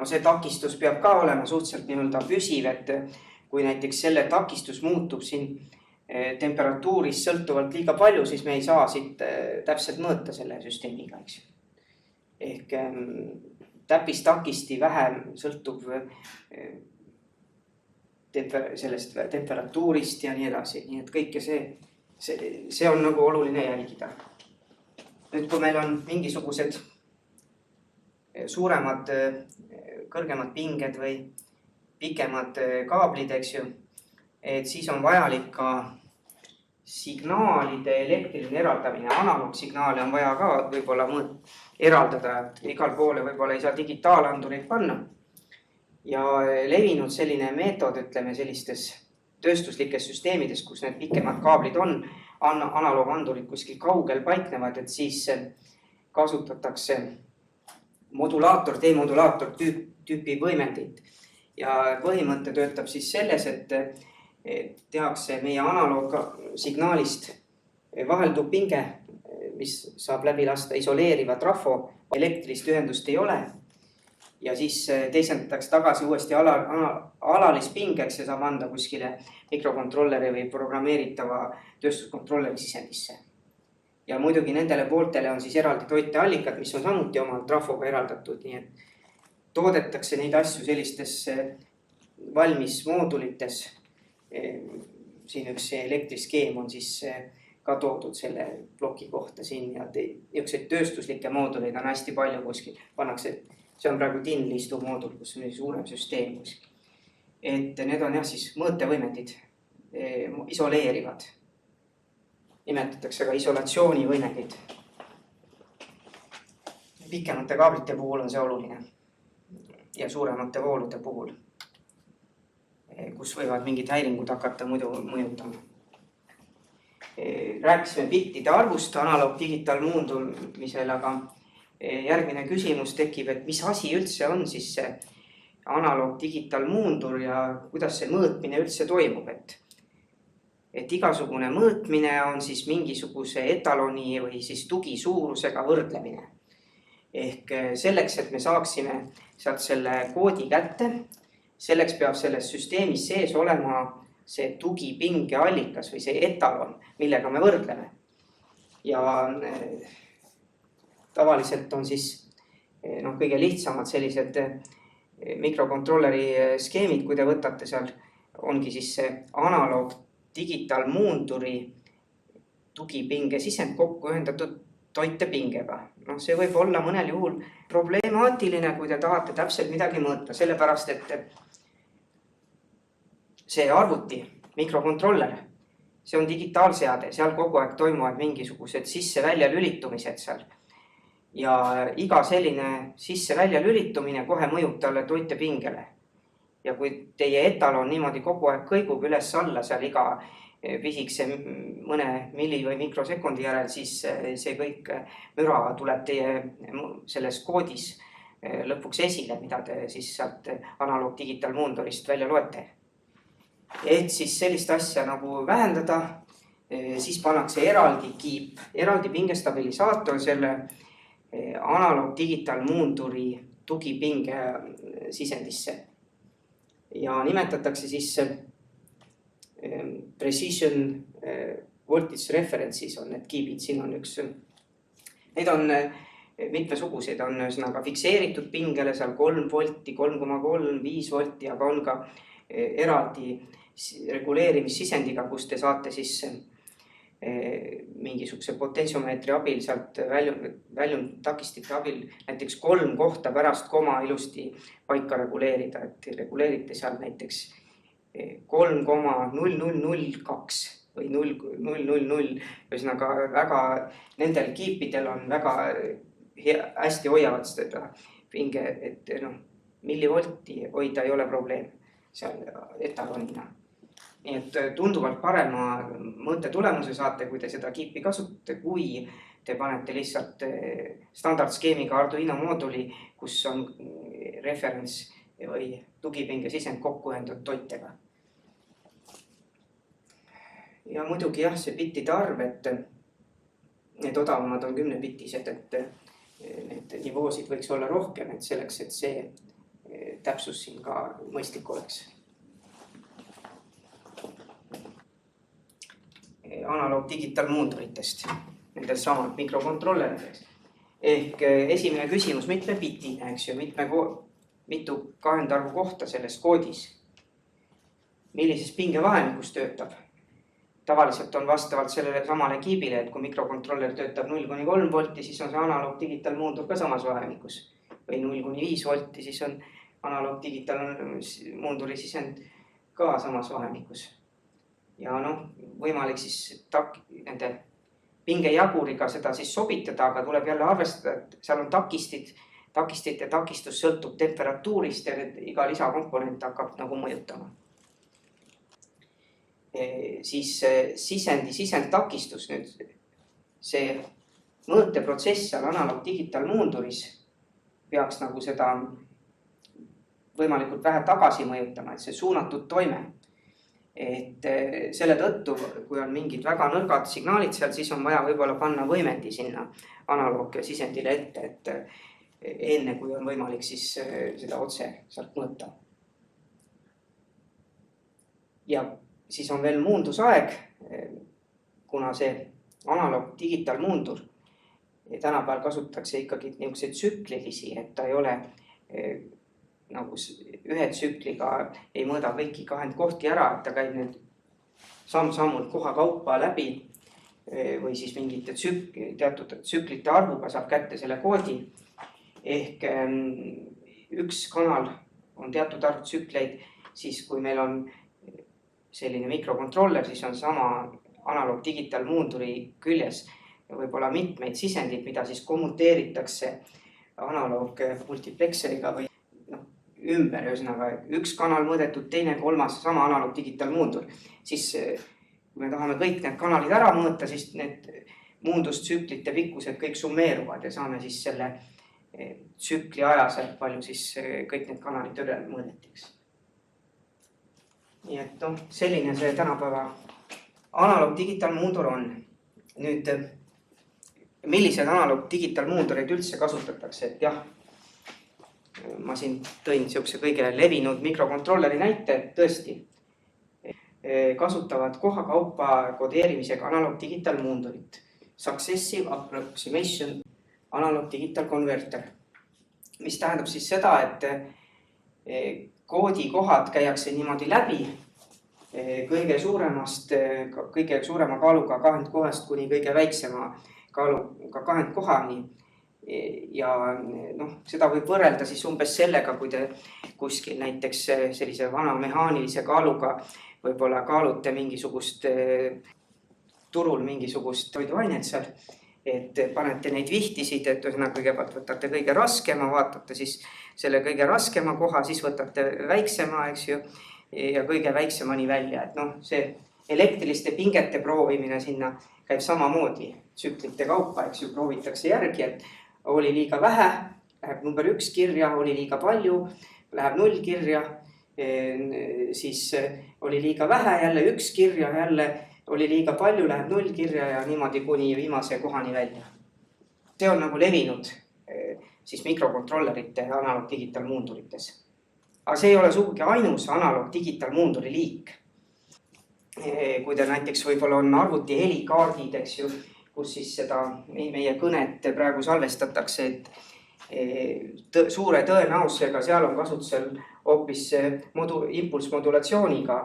See takistus peab ka olema suhteliselt nii-öelda püsiv, et kui näiteks selle takistus muutub siin temperatuuris sõltuvalt liiga palju, siis me ei saa siit täpselt mõõta selle süsteemiga, eks ju. Ehk täppistakisti vähem sõltub sellest temperatuurist ja nii edasi. Nii et kõike see on nagu oluline jälgida. Nüüd, kui meil on mingisugused suuremad, kõrgemad pinged või pikemad kaablid, eks ju, et siis on vajalik ka signaalide elektriline eraldamine. Analoogsignaale on vaja ka võib-olla eraldada, et igal poole võib-olla ei saa digitaalandureid panna. Ja levinud selline meetod, ütleme sellistes tööstuslikes süsteemides, kus need pikemad kaablid on, analoogandurid kuskil kaugel paiknevad, et siis kasutatakse modulaator, demodulaator tüüpi võimendit. Ja põhimõte töötab siis selles, et tehakse meie analoogsignaalist vaheldub pinge, mis saab läbi lasta isoleeriva trafo, elektrilist ühendust ei ole. Ja siis teisendatakse tagasi uuesti alalispingeks ja saab anda kuskile mikrokontrolleri või programmeeritava tööstuskontrolleri sisendisse. Ja muidugi nendele pooltele on siis eraldi toiteallikad, mis on samuti omal trafoga eraldatud, nii et toodetakse neid asju sellistes valmis moodulites. Siin üks elektriskeem on siis ka toodud selle ploki kohta siin ja niisuguseid tööstuslikke mooduleid on hästi palju kuskil. Pannakse, see on praegu TIN-listu moodul, kus on suurem süsteem kuskil. Et need on jah siis mõõtevõimendid, isoleerivad. Nimetatakse ka isolatsioonivõimendid. Pikemate kaablite puhul on see oluline ja suuremate voolude puhul, kus võivad mingid häiringud hakata muidu mõjutama. Rääkisime bittide arvust analoog-digitaal-muundumisel, aga järgmine küsimus tekib, et mis asi üldse on siis see analoog-digitaal-muundur ja kuidas see mõõtmine üldse toimub, et igasugune mõõtmine on siis mingisuguse etaloni või siis tugi suurusega võrdlemine. Ehk selleks, et me saaksime sealt selle koodi kätte, selleks peab selles süsteemis sees olema see tugipinge allikas või see etalon, millega me võrdleme. Ja tavaliselt on siis kõige lihtsamad sellised mikrokontrolleri skeemid, kui te võtate seal, ongi siis see analoog digitaalmuunduri tugipinge sisend kokku ühendatud toitepingega. See võib olla mõnel juhul problemaatiline, kui te tahate täpselt midagi mõõta, sellepärast et see arvuti, mikrokontroller, see on digitaalseade, seal kogu aeg toimuvad mingisugused sisse-välja lülitumised seal. Ja iga selline sisse-välja lülitumine kohe mõjub talle toitepingele. Ja kui teie etalon niimoodi kogu aeg kõigub üles-alla seal iga pisikse mõne milli või mikrosekundi järel, siis see kõik müra tuleb teie selles koodis lõpuks esile, mida te siis sealt analoog digitaalmuundurist välja loete. Et siis sellist asja nagu vähendada, siis pannakse eraldi kiip, eraldi pingestabilisaator selle analoog digitaalmuunduri tugipinge sisendisse. Ja nimetatakse siis precision voltage references on need kiibid, siin on üks. Need on mitmesuguseid, on ühesõnaga fikseeritud pingele seal 3 volti, 3,3, 5 volti, aga on ka eraldi reguleerimissisisendiga, kus te saate siis mingisuguse potentsiomeetri abil sealt väljund takistite abil näiteks 3 kohta pärast koma ilusti paika reguleerida, et reguleerite seal näiteks 3,0002 või 0,000, ühesõnaga väga, nendel kiipidel on väga hästi hoiavad seda pinge, et millivolti hoida ei ole probleem seal etalonina. Nii et tunduvalt parema mõõtetulemuse saate, kui te seda kiipi kasutate, kui te panete lihtsalt standardskeemiga Arduino mooduli, kus on referents või tugipinge sisend kokku ühendatud toitega. Ja muidugi jah, see bittide arv, et need odavamad on 10-bitised, et need nivoosid võiks olla rohkem, et selleks, et see täpsus siin ka mõistlik oleks. Analoog digitaalmuunduritest, nendel samad mikrokontrolleridest. Ehk esimene küsimus, mitme bitine, eks ju, mitu kahendarvu kohta selles koodis, millises pingevahemikus töötab. Tavaliselt on vastavalt sellele samale kiibile, et kui mikrokontroller töötab 0-3 volti, siis on see analoog digitaalmuundur ka samas vahemikus. Või 0-5 volti, siis on analoog digitaalmuunduri sisend ka samas vahemikus. Ja võimalik siis nende pingejaguriga seda siis sobitada, aga tuleb jälle arvestada, et seal on takistite takistus sõltub temperatuurist ja iga lisakomponent hakkab nagu mõjutama. Siis sisendtakistus, nüüd see mõõteprotsess seal analoog digitaalmuunduris peaks nagu seda võimalikult vähe tagasi mõjutama, et see suunatud toime. Et selle tõttu, kui on mingid väga nõrgad signaalid seal, siis on vaja võib-olla panna võimendi sinna analoog-sisendile ette, et enne kui on võimalik siis seda otse sealt mõõta. Ja siis on veel muundusaeg, kuna see analoog-digitaalmuundur tänapäeval kasutatakse ikkagi niisuguseid tsüklilisi, et ta ei ole nagu ühe tsükliga ei mõõda kõiki kohti ära, et ta käib need samm-sammult koha kaupa läbi või siis mingite teatud tsüklite arvuga saab kätte selle koodi. Ehk üks kanal on teatud arv tsükleid, siis kui meil on selline mikrokontroller, siis on sama analoog-digitaalmuunduri küljes võib-olla mitmeid sisendid, mida siis kommuteeritakse analoog-multiplekseriga või ümber, ühesõnaga üks kanal mõõdetud, teine, kolmas, sama analoog-digitaalmuundur. Siis kui me tahame kõik need kanalid ära mõõta, siis need muundustsüklite pikkused kõik summeeruvad ja saame siis selle tsükli ajaselt, palju siis kõik need kanalid üle mõõdetiks. Nii et selline see tänapäeva analoog-digitaalmuundur on. Nüüd, millised analoog-digitaalmuundureid üldse kasutatakse, et jah, ma siin tõin niisuguse kõige levinud mikrokontrolleri näite, et tõesti kasutavad koha kaupa kodeerimisega analoog-digitaalmuundurit. Successive Approximation Analog-Digital Converter, mis tähendab siis seda, et koodikohad käiakse niimoodi läbi kõige suurema kaaluga 2 kohast kuni kõige väiksema kaaluga 2 kohani. Ja seda võib võrrelda siis umbes sellega, kui te kuskil näiteks sellise vana mehaanilise kaaluga võib-olla kaalute mingisugust turul mingisugust toiduainet seal, et panete neid vihtisid, et kõigepealt võtate kõige raskema, vaatate siis selle kõige raskema koha, siis võtate väiksema, eks ju, ja kõige väiksemani välja. Et see elektriliste pingete proovimine sinna käib samamoodi tsüklite kaupa, eks ju, proovitakse järgi, et oli liiga vähe, läheb number 1 kirja, oli liiga palju, läheb 0 kirja, siis oli liiga vähe, jälle 1 kirja, jälle oli liiga palju, läheb 0 kirja ja niimoodi kuni viimase kohani välja. See on nagu levinud siis mikrokontrollerite analoog-digitaalmuundurites. Aga see ei ole sugugi ainus analoog-digitaalmuunduri liik. Kui te näiteks võib-olla on arvuti helikaardid, eks ju, kus siis seda meie kõnet praegu salvestatakse, et suure tõenäosusega seal on kasutusel hoopis impulsmodulatsiooniga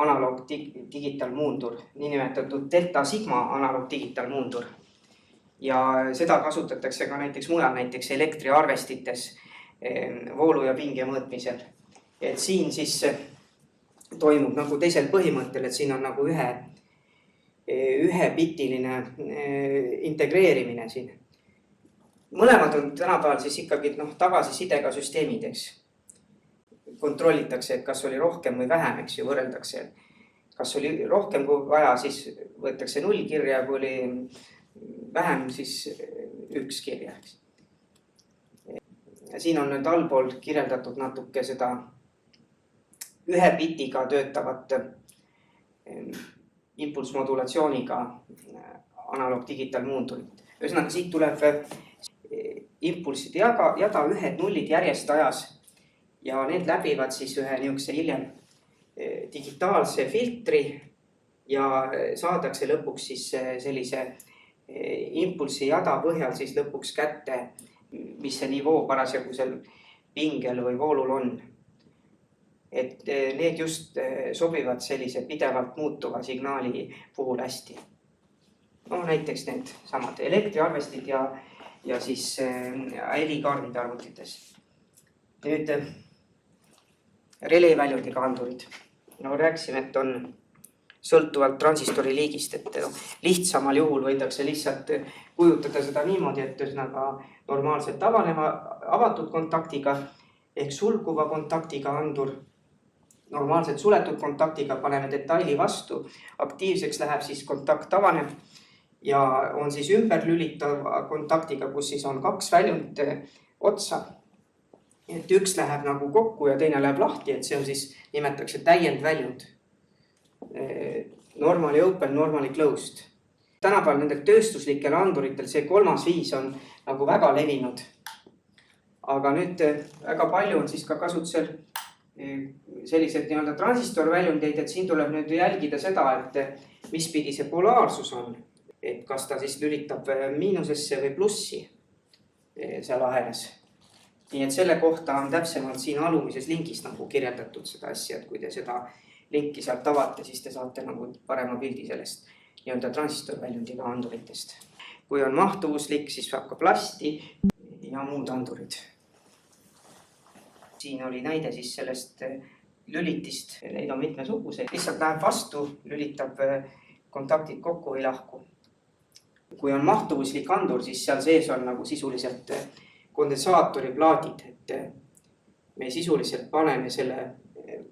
analoog-digitaalmuundur, niinimetatud delta sigma analoog-digitaalmuundur. Ja seda kasutatakse ka näiteks mujal, näiteks elektriarvestites voolu ja pinge mõõtmisel. Et siin siis toimub nagu teisel põhimõttel, et siin on nagu ühebitiline integreerimine siin. Mõlemad on tänapäeval siis ikkagi tagasisidega süsteemideks. Kontrollitakse, et kas oli rohkem või vähem, eks ju, võrreldakse. Kas oli rohkem kui vaja, siis võetakse 0 kirja, kui oli vähem, siis 1 kirja. Ja siin on nüüd allpool kirjeldatud natuke seda ühe bitiga töötavat impulsmodulatsiooniga analoog-digitaalmuundurit. Ühesõnaga, siit tuleb impulside jada 1 nullid järjest ajas ja need läbivad siis ühe niisuguse hiljem digitaalse filtri ja saadakse lõpuks siis sellise impulsi jada põhjal siis lõpuks kätte, mis see nivoo parasjagu seal pingel või voolul on. Et need just sobivad sellise pidevalt muutuva signaali puhul hästi. Näiteks need samad elektriarvestid ja siis helikaardid arvutites. Nüüd releväljudiga andurid. Rääkisime, et on sõltuvalt transistori liigist, et lihtsamal juhul võidakse lihtsalt kujutada seda niimoodi, et normaalselt avatud kontaktiga ehk sulguva kontaktiga andur. Normaalselt suletud kontaktiga paneme detaili vastu, aktiivseks läheb siis kontakt avaneb ja on siis ümberlülitav kontaktiga, kus siis on 2 väljund otsa. Et üks läheb nagu kokku ja teine läheb lahti, et see on siis nimetatakse täiendväljund. normally open, normally closed. Tänapäeval nendel tööstuslikel anduritel see kolmas viis on nagu väga levinud. Aga nüüd väga palju on siis ka kasutusel sellised nii-öelda transistorväljundeid, et siin tuleb nüüd jälgida seda, et mis pidi see polaarsus on. Et kas ta siis lülitab miinusesse või plussi seal ahelas. Nii et selle kohta on täpsemalt siin alumises linkis nagu kirjeldatud seda asja, et kui te seda linki sealt avate, siis te saate nagu parema pildi sellest nii-öelda transistorväljundiga anduritest. Kui on mahtuvuslik, siis saab ka plasti ja muud andurid. Siin oli näide siis sellest lülitist, neid on mitmesuguseid. Lihtsalt läheb vastu, lülitab kontaktid kokku või lahku. Kui on mahtuvuslik andur, siis seal sees on nagu sisuliselt kondensaatoriplaadid, et me sisuliselt paneme selle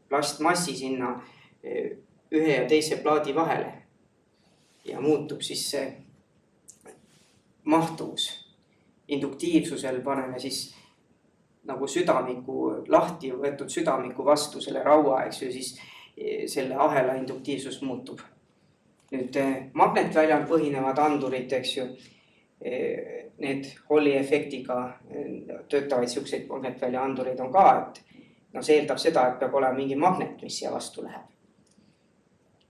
plastmassi sinna ühe ja teise plaadi vahele ja muutub siis see mahtuvus. Induktiivsusel paneme siis nagu südamiku, lahti võetud südamiku vastu selle raua, eks ju, siis selle ahela induktiivsus muutub. Nüüd magnetväljal põhinevad andurid, eks ju, need Halli efektiga töötavaid siukseid magnetvälja andureid on ka, et see eeldab seda, et peab olema mingi magnet, mis siia vastu läheb.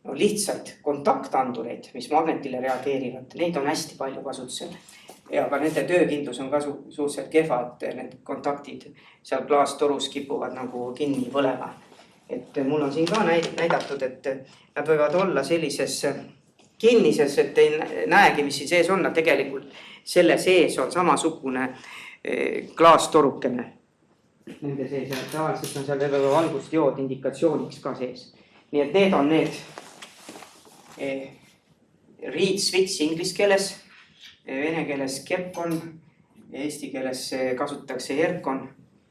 No lihtsalt kontaktandureid, mis magnetile reageerivad, neid on hästi palju kasutusel. Ja ka nende töökindlus on ka suhteliselt kehva, et need kontaktid seal klaastorus kipuvad nagu kinni põlema. Et mul on siin ka näidatud, et nad võivad olla sellises kinnises, et ei näegi, mis siin sees on. Tegelikult selle sees on samasugune klaastorukene. Nende sees ja tavaliselt on seal valgusdiood indikatsiooniks ka sees. Nii et need on need reed switch inglise keeles, vene keeles kerkon, eesti keeles kasutatakse erkon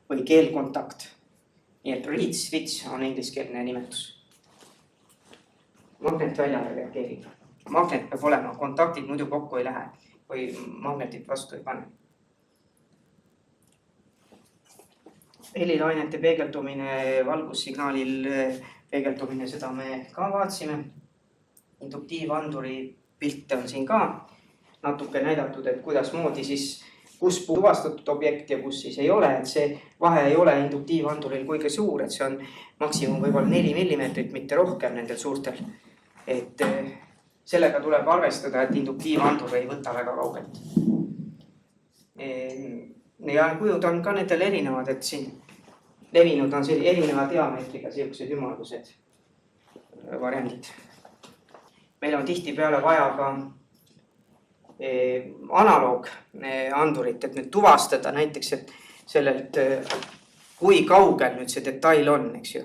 või keelkontakt. Nii et reed switch on ingliskeelne nimetus. Magnetväljale reageerib. Magnet peab olema, kontaktid muidu kokku ei lähe või magnetit vastu ei pane. Helilainete peegeldumine, valgussignaalil peegeldumine, seda me ka vaatsime. Induktiivanduri pilte on siin ka natuke näidatud, et kuidas moodi siis, kus tuvastatud objekt ja kus siis ei ole. Et see vahe ei ole induktiivanduril kuigi suur, et see on maksimum võib-olla 4 mm, mitte rohkem nendel suurtel. Et sellega tuleb arvestada, et induktiivandur ei võta väga kaugelt. Ja kujud on ka nendel erinevad, et siin levinud on erineva diameetriga sellised ümardused variandid. Meil on tihti peale vaja ka analoogandurit, et nüüd tuvastada näiteks, et sellelt kui kaugel nüüd see detail on, eks ju.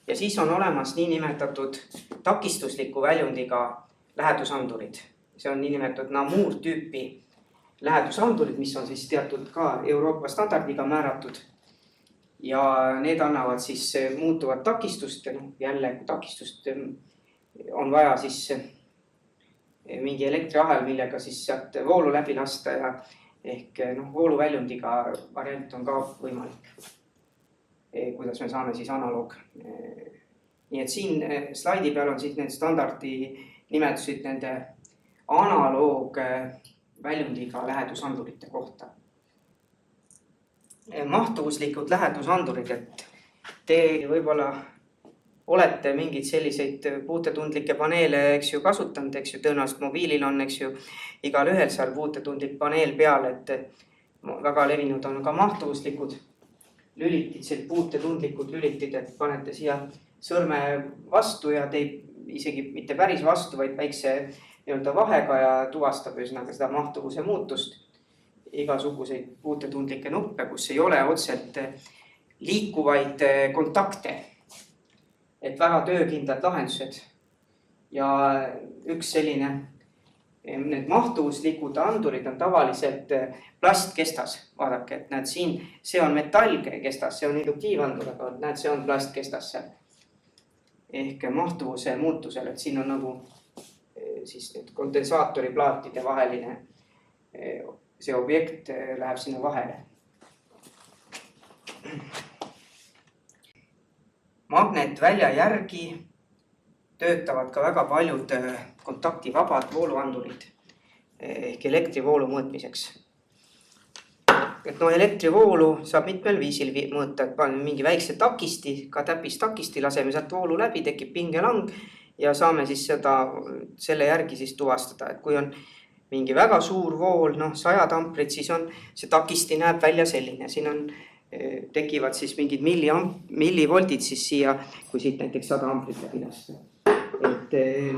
Ja siis on olemas niinimetatud takistusliku väljundiga lähedusandurid. See on niinimetatud Namur tüüpi lähedusandurid, mis on siis teatud ka Euroopa standardiga määratud. Ja need annavad siis muutuvat takistust, jälle takistust on vaja siis mingi elektriahel, millega siis sealt voolu läbi lasta ja ehk vooluväljundiga variant on ka võimalik. Kuidas me saame siis analoog. Nii et siin slaidi peal on siis need standardi nimetusid nende analoog väljundiga lähedusandurite kohta. Mahtuvuslikud lähedusandurid, et te võib-olla olete mingid selliseid puutetundlikke paneele, eks ju, kasutanud, eks ju, tõenäoliselt mobiilil on, eks ju, igal ühel seal puutetundlik paneel peal, et väga levinud on ka mahtuvuslikud lülitid, see puutetundlikud lülitid, et panete siia sõrme vastu ja teib isegi mitte päris vastu, vaid väikse nii-öelda vahega ja tuvastab üsnaga seda mahtuvuse muutust. Igasuguseid puutetundlikke nuppe, kus ei ole otselt liikuvaid kontakte. Et väga töökindlad lahendused. Ja üks selline, need mahtuvuslikud andurid on tavaliselt plastkestas. Vaadake, et näed siin, see on metallkestas, see on induktiivandur, aga näed, see on plastkestas seal. Ehk mahtuvuse muutusel, et siin on nagu siis need kondensaatoriplaatide vaheline, see objekt läheb sinna vahele. Magnetvälja järgi töötavad ka väga paljud kontaktivabad vooluandurid ehk elektrivoolu mõõtmiseks. Et elektrivoolu saab mitmel viisil mõõta, et paneme mingi väikse takisti, ka täppistakisti, laseme sealt voolu läbi, tekib pingelang ja saame siis selle järgi siis tuvastada, et kui on mingi väga suur vool, 100 amprit, siis on see takisti näeb välja selline. Siin tekivad siis mingid millivoldid siis siia, kui siit näiteks 100 amprit läbi lasta. Et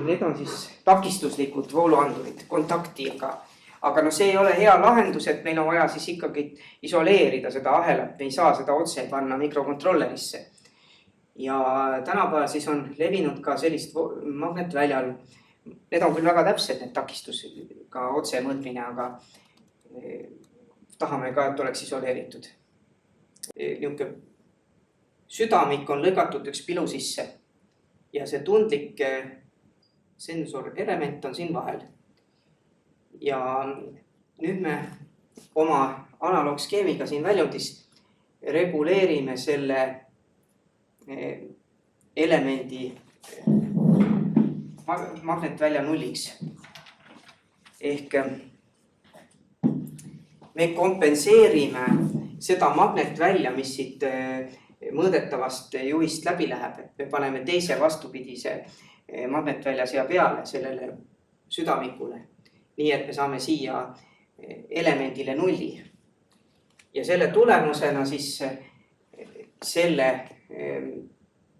need on siis takistuslikud vooluandurid kontaktiga. Aga see ei ole hea lahendus, et meil on vaja siis ikkagi isoleerida seda ahelat. Me ei saa seda otse panna mikrokontrollerisse. Ja tänapäeval siis on levinud ka sellist magnetväljal. Need on küll väga täpsed, need takistusega otse mõõtmine, aga tahame ka, et oleks isoleeritud. Niuke südamik on lõigatud üks pilu sisse ja see tundlik sensorelement on siin vahel. Ja nüüd me oma analoogskeemiga siin väljundis reguleerime selle elemendi magnetvälja nulliks. Ehk me kompenseerime seda magnetvälja, mis siit mõõdetavast juhist läbi läheb. Me paneme teise vastupidise magnetvälja siia peale sellele südamikule. Nii et me saame siia elemendile nulli. Ja selle tulemusena siis selle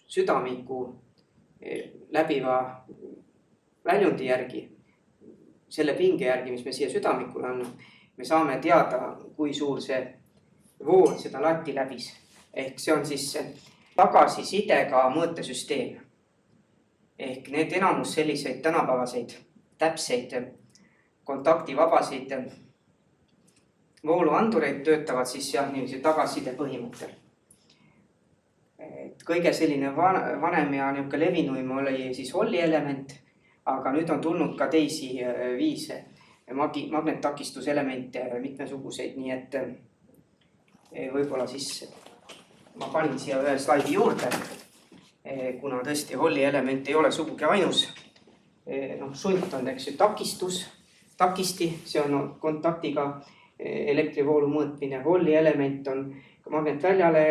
südamiku läbiva väljundi järgi, selle pinge järgi, mis me siia südamikule on, me saame teada, kui suur see vool seda latti läbis. Ehk see on siis tagasisidega mõõtesüsteem. Ehk need enamus selliseid tänapäevaseid täpseid kontaktivabasid vooluandureid töötavad siis tagasiside põhimõttel. Kõige selline vanem ja levinuim oli siis Holli element, aga nüüd on tulnud ka teisi viise magnettakistuselemente mitmesuguseid, nii et võib-olla siis ma panin siia ühe slaidi juurde, kuna tõesti Holli element ei ole sugugi ainus. Sunt on takisti, see on kontaktiga elektrivoolu mõõtmine. Holli element on magnetväljale,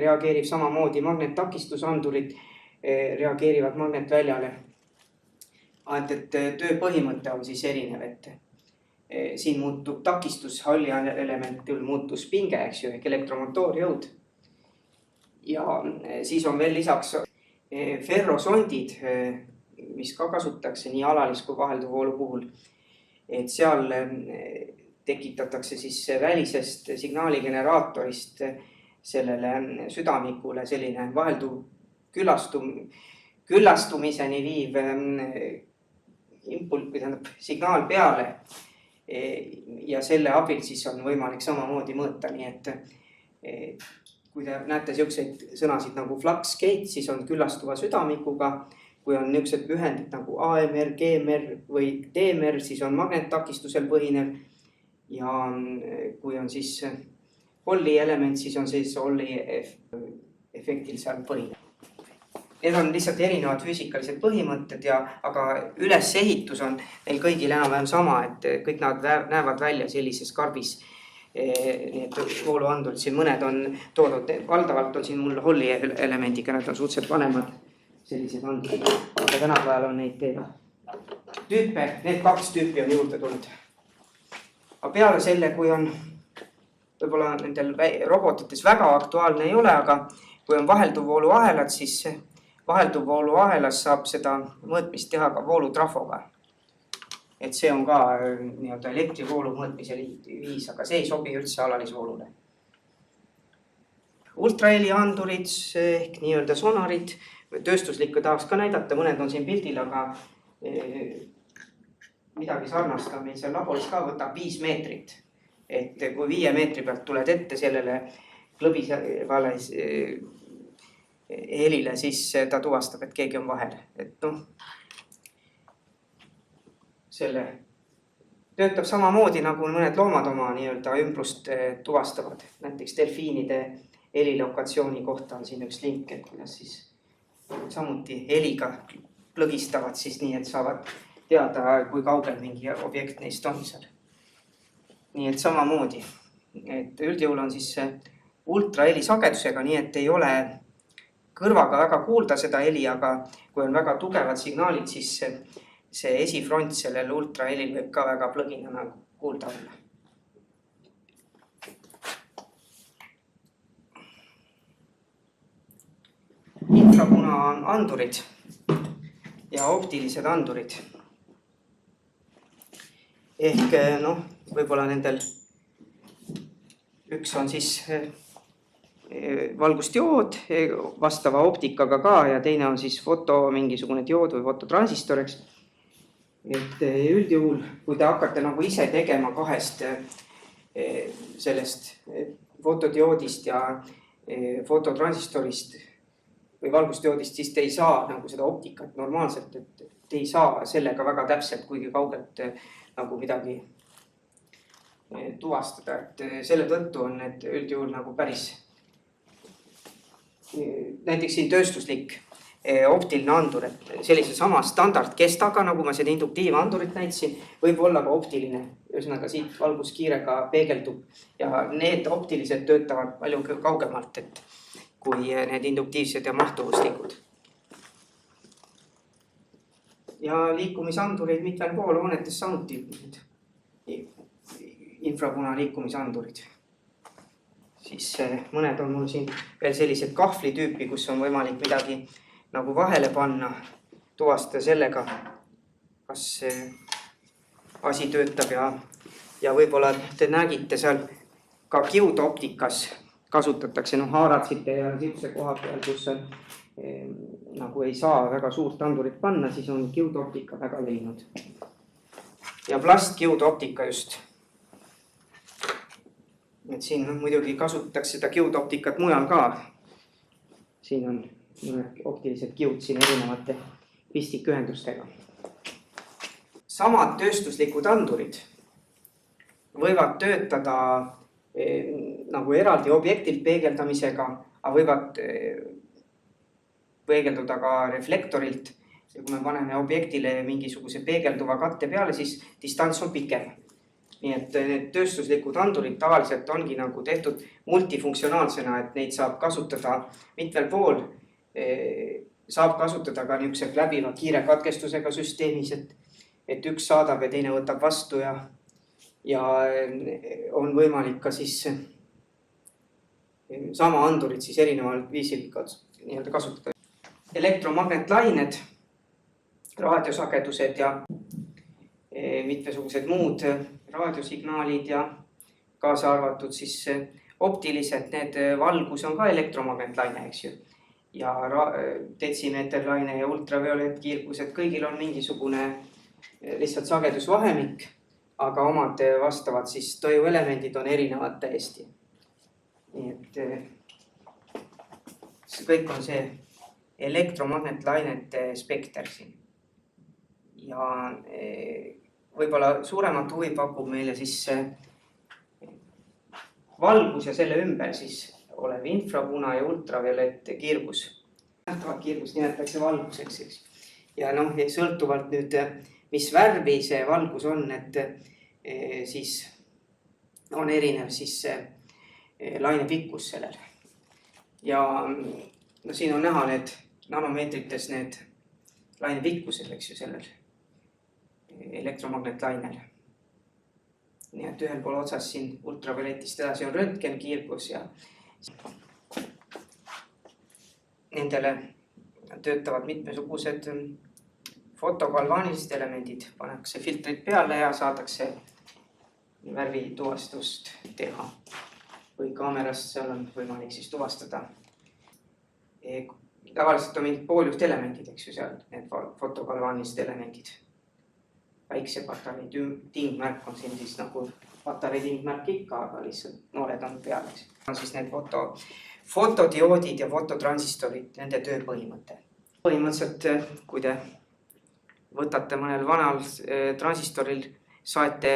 reageerib samamoodi, magnettakistusandurid reageerivad magnetväljale. Et töö põhimõte on siis erinev, et siin muutub takistus, Holli elementil muutus pinge, ehk elektromotoorjõud. Ja siis on veel lisaks ferrosondid, mis ka kasutatakse nii alalis kui vahelduvoolu puhul. Et seal tekitatakse siis välisest signaaligeneraatorist sellele südamikule selline vahelduv küllastumiseni viiv signaal peale. Ja selle abil siis on võimalik samamoodi mõõta, nii et kui te näete selliseid sõnasid nagu fluxgate, siis on küllastuva südamikuga. Kui on niisugused ühendid nagu AMR, GMR või DMR, siis on magnettakistusel põhinev. Ja kui on siis Holli element, siis on siis Holli efektil seal põhinev. Need on lihtsalt erinevad füüsikalised põhimõtted, aga ülesehitus on neil kõigil enam-vähem sama, et kõik nad näevad välja sellises karbis. Need vooluandurid siin mõned on toodud, valdavalt on siin mul Holli elemendiga, nad on suhteliselt vanemad sellised andurid, aga tänapäeval on neid tüüpe, need 2 tüüpi on juurde tulnud. Aga peale selle, kui on võib-olla nendel robotites väga aktuaalne ei ole, aga kui on vahelduvoolu ahelad, siis vahelduvoolu ahelas saab seda mõõtmist teha ka voolutrafoga. Et see on ka elektrivoolu mõõtmise viis, aga see ei sobi üldse alalisvoolule. Ultraheliandurid ehk nii-öelda sonarid, tööstuslikku tahaks ka näidata, mõned on siin pildil, aga midagi sarnast on meil seal laboris ka, võtab 5 meetrit. Et kui 5 meetri pealt tuled ette sellele klõbisevale helile, siis ta tuvastab, et keegi on vahel. Et selle töötab samamoodi nagu mõned loomad oma ümbrust tuvastavad. Näiteks delfiinide helilokatsiooni kohta on siin üks link, et kuidas siis samuti heliga plõgistavad siis nii, et saavad teada, kui kaugel mingi objekt neist on seal. Nii et samamoodi, et üldjuhul on siis ultraheli sagedusega, nii et ei ole kõrvaga väga kuulda seda heli, aga kui on väga tugevad signaalid, siis see esifront sellel ultrahelil võib ka väga plõginana kuulda olla. Infrapuna on andurid ja optilised andurid. Ehk võib-olla nendel üks on siis valgusdiood vastava optikaga ka ja teine on siis mingisugune diood või fototransistor, eks. Et üldjuhul, kui te hakkate nagu ise tegema kahest sellest fotodioodist ja fototransistorist või valgusdioodist, siis te ei saa nagu seda optikat normaalselt, et te ei saa sellega väga täpselt, kuigi kaugelt nagu midagi tuvastada. Et selle tõttu on need üldjuhul nagu päris, näiteks siin tööstuslik optiline andur, et sellise sama standardkestaga, nagu ma seda induktiivandurit näitasin, võib olla ka optiline, ühesõnaga siit valguskiirega peegeldub ja need optilised töötavad palju kaugemalt, et kui need induktiivsed ja mahtuvuslikud. Ja liikumisandureid mitmel pool hoonetes samuti infrapuna liikumisandurid. Siis mõned on mul siin veel sellised kahvli tüüpi, kus on võimalik midagi nagu vahele panna, tuvastada sellega, kas asi töötab ja võib-olla te nägite seal ka kiudoptikas kasutatakse haaratsite ja sihukese koha peal, kus nagu ei saa väga suurt andurit panna, siis on kiudoptika väga levinud. Ja plastkiudoptika just. Et siin muidugi kasutatakse seda kiudoptikat mujal ka. Siin on optilised kiud siin erinevate pistikühendustega. Samad tööstuslikud andurid võivad töötada nagu eraldi objektilt peegeldamisega, aga võivad peegelduda ka reflektorilt. Ja kui me paneme objektile mingisuguse peegelduva katte peale, siis distants on pikem. Nii et need tööstuslikud andurid tavaliselt ongi nagu tehtud multifunktsionaalsena, et neid saab kasutada mitmel pool. Saab kasutada ka niisuguse läbiva kiire katkestusega süsteemis, et üks saadab ja teine võtab vastu ja on võimalik ka siis sama andurit siis erineval viisil kasutada. Elektromagnetlained, raadiosagedused ja mitmesugused muud raadiosignaalid ja kaasa arvatud siis optilised, need valgus on ka elektromagnetlaine, eks ju. Ja detsimeeterlaine ja ultraviolettkiirgused, kõigil on mingisugune lihtsalt sagedusvahemik, aga omad vastavad siis toiuelemendid on erinevad täiesti. Nii et see kõik on see elektromagnetlainete spekter siin. Ja võib-olla suuremat huvi pakub meile siis valgus ja selle ümber siis olev infrapuna ja ultraviolett kiirgus. Nähtavat kiirgust nimetatakse valguseks, eks. Ja sõltuvalt nüüd, mis värvi see valgus on, et siis on erinev siis laine pikkus sellel. Ja siin on näha need nanomeetrites need laine pikkused, eks ju, sellel elektromagnetlainel. Nii et ühel pool otsas siin ultravioletist edasi on röntgenkiirgus ja nendele töötavad mitmesugused fotogalvaanilised elemendid. Pannakse filtrid peale ja saadakse värvituvastust teha. Või kaamerast seal on võimalik siis tuvastada. Tavaliselt on mingid pooljuhtelemendid, eks ju, seal need fotogalvaanilised elemendid. Päiksepatarei tingmärk on siin siis nagu patarei tingmärk ikka, aga lihtsalt noored on peal. On siis need fotodioodid ja fototransistorid, nende töö põhimõte. Põhimõtteliselt, kui te võtate mõnel vanal transistoril, saete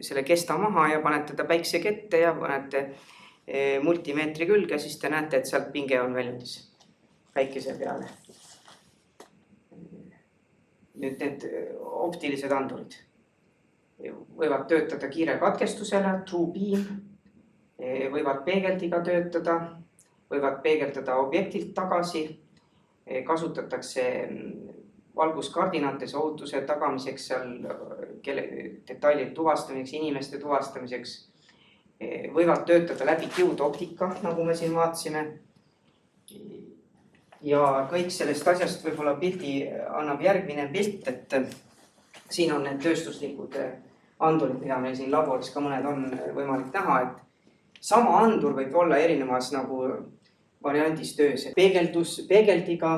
selle kesta maha ja panete ta päiksega ette ja panete multimeetri külge, siis te näete, et sealt pinge on väljundis päikese peale. Nüüd need optilised andurid võivad töötada kiire katkestusele, true beam, võivad peegeldiga töötada, võivad peegeldada objektilt tagasi, kasutatakse valguskardinates ohutuse tagamiseks, seal detailide tuvastamiseks, inimeste tuvastamiseks, võivad töötada läbi diodoptika, nagu me siin vaatasime. Ja kõik sellest asjast võib-olla pildi annab järgmine pilt, et siin on need tööstuslikud andurid, mida meil siin laboris ka mõned on võimalik näha, et sama andur võib olla erinevas nagu variandis töös. Peegeldiga,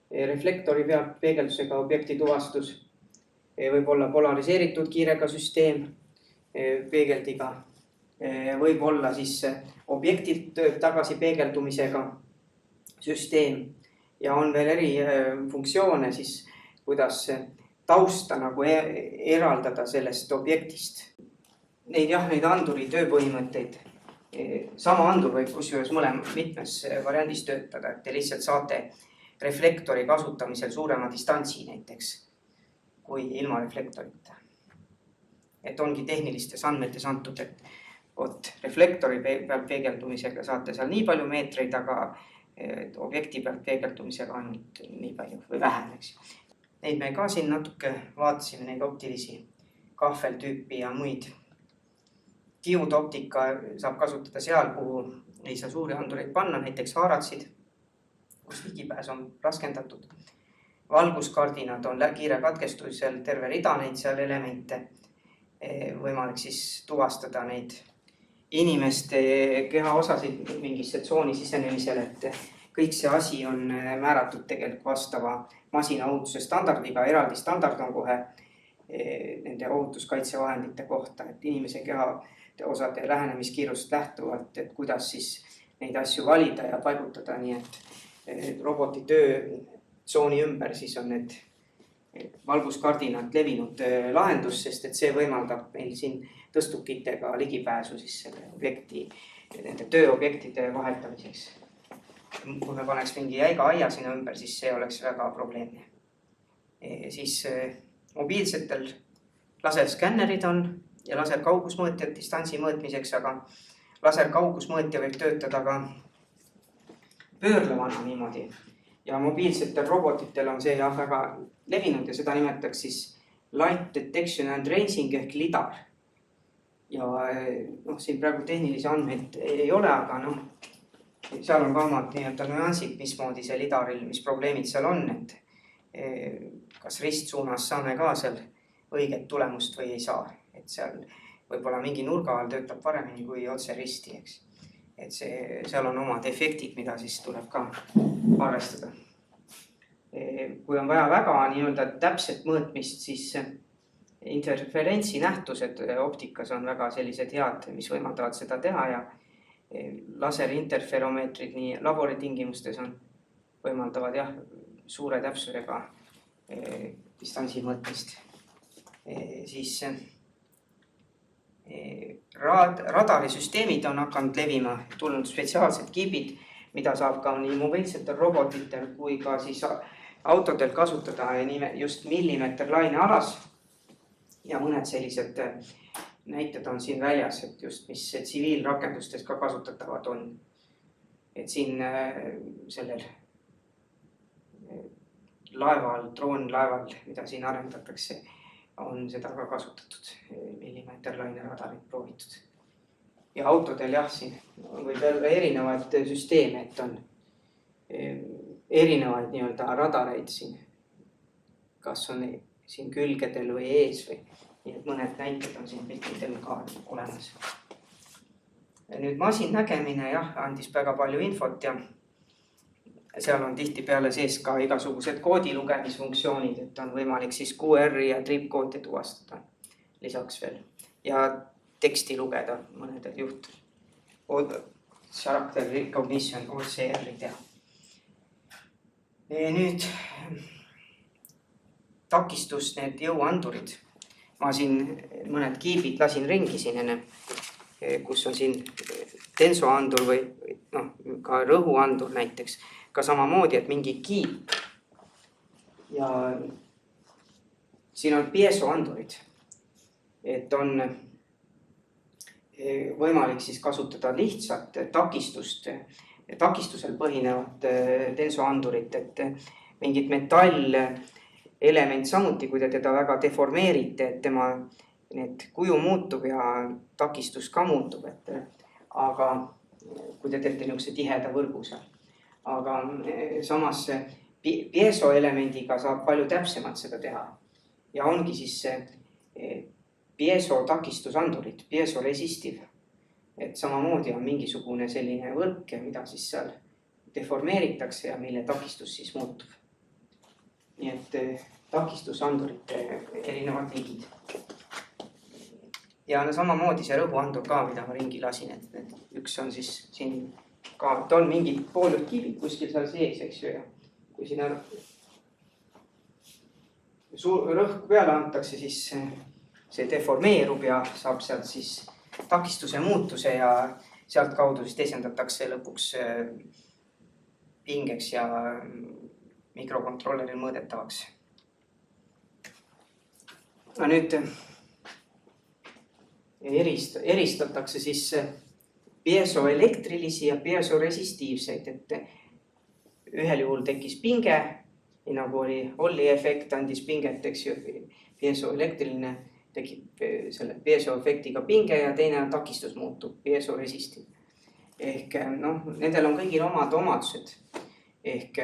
reflektori pealt peegeldusega objekti tuvastus, võib olla polariseeritud kiirega süsteem peegeldiga, võib olla siis objektilt tagasi peegeldumisega süsteem ja on veel eri funktsioone siis, kuidas tausta nagu eraldada sellest objektist. Neid anduri tööpõhimõtteid. Sama andur võib kusjuures mitmes variandis töötada, et te lihtsalt saate reflektori kasutamisel suurema distantsi näiteks kui ilma reflektorita. Et ongi tehnilistes andmetes antud, et reflektori pealt peegeldumisega saate seal nii palju meetreid, aga objekti pealt peegeldumisega ainult nii palju või vähem, eks. Neid me ka siin natuke vaatasime, neid optilisi kahveltüüpi ja muid. Diodoptika saab kasutada seal, kuhu ei saa suuri andureid panna, näiteks haaratsid, kus ligipääs on raskendatud. Valguskardinad on kiire katkestusel terve rida neid seal elemente. Võimalik siis tuvastada neid inimeste kehaosasid mingisse tsooni sisenemisel, et kõik see asi on määratud tegelikult vastava masina ohutuse standardiga. Eraldi standard on kohe nende ohutuskaitsevahendite kohta, et inimese keha osade lähenemiskiirust lähtuvalt, et kuidas siis neid asju valida ja paigutada, nii et roboti töötsooni ümber siis on need valguskardinad levinud lahendus, sest et see võimaldab meil siin tõstukitega ligipääsu siis selle objekti, nende tööobjektide vahetamiseks. Kui me paneks mingi jäiga aia sinna ümber, siis see oleks väga probleemne. Siis mobiilsetel laserskännerid on ja laserkaugusmõõtjad distantsi mõõtmiseks, aga laserkaugusmõõtja võib töötada ka pöörlevana niimoodi. Ja mobiilsetel robotitel on see väga levinud ja seda nimetaks siis Light Detection and Ranging ehk LIDAR. Ja siin praegu tehnilisi andmeid ei ole, aga seal on ka omad nüansid, mismoodi see LIDARil, mis probleemid seal on, et kas ristsuunas saame ka seal õiget tulemust või ei saa. Et seal võib-olla mingi nurga all töötab paremini kui otse risti, eks. Et seal on omad efektid, mida siis tuleb ka arvestada. Kui on vaja väga täpset mõõtmist, siis interferentsi nähtused optikas on väga sellised head, mis võimaldavad seda teha ja laserinterferomeetrid nii laboritingimustes võimaldavad suure täpsusega distantsi mõõtmist. Siis radarisüsteemid on hakanud levima, tulnud spetsiaalsed kiibid, mida saab ka nii mobiilsetel robotitel kui ka siis autodel kasutada just millimeeter laine alas. Ja mõned sellised näited on siin väljas, et just mis tsiviilrakendustes ka kasutatavad on. Et siin sellel laeval, droonlaeval, mida siin arendatakse, on seda ka kasutatud, millimeeterlaine radarit proovitud. Ja autodel siin võib olla erinevaid süsteeme, et on erinevaid radareid siin, kas on siin külgedel või ees või nii, et mõned näited on siin piltidel ka olemas. Nüüd masin nägemine andis väga palju infot ja seal on tihti peale sees ka igasugused koodi lugemisfunktsioonid, et on võimalik siis QR-i ja tripkoodi tuvastada lisaks veel ja teksti lugeda mõnedel juhtudel. Character Recognition OCR-i teha. Nüüd takistus need jõuandurid. Ma siin mõned kiibid lasin ringi siin enne, kus on siin tensoandur või ka rõhuandur näiteks. Ka samamoodi, et mingi kiip ja siin on piesoandurid, et on võimalik siis kasutada lihtsalt takistusel põhinevat tensoandurit, et mingit metallelement samuti, kui te teda väga deformeerite, et tema need kuju muutub ja takistus ka muutub, aga kui te teete niisuguse tiheda võrgu seal. Aga samas piesoelemendiga saab palju täpsemalt seda teha ja ongi siis see piesotakistusandurid, piesoresistiv, et samamoodi on mingisugune selline võrk, mida siis seal deformeeritakse ja mille takistus siis muutub. Nii et takistusandurite erinevad liigid. Ja samamoodi see rõhuandur ka, mida ma ringi lasin, et üks on siis siin ka, et on mingid pooljud kivid kuskil seal sees, eks ju, ja kui sinna rõhk peale antakse, siis see deformeerub ja saab sealt siis takistuse muutuse ja sealt kaudu siis tesendatakse lõpuks pingeks ja mikrokontrolleril mõõdetavaks. Nüüd eristatakse siis piesoelektrilisi ja piesoresestiivseid, et ühel juhul tekkis pinge, nii nagu oli Olli efekt, andis pinget, eks ju, piesoelektriline tekib selle piesoefektiga pinge ja teine takistus muutub, piesoresistiv. Ehk nendel on kõigil omad omadused. Ehk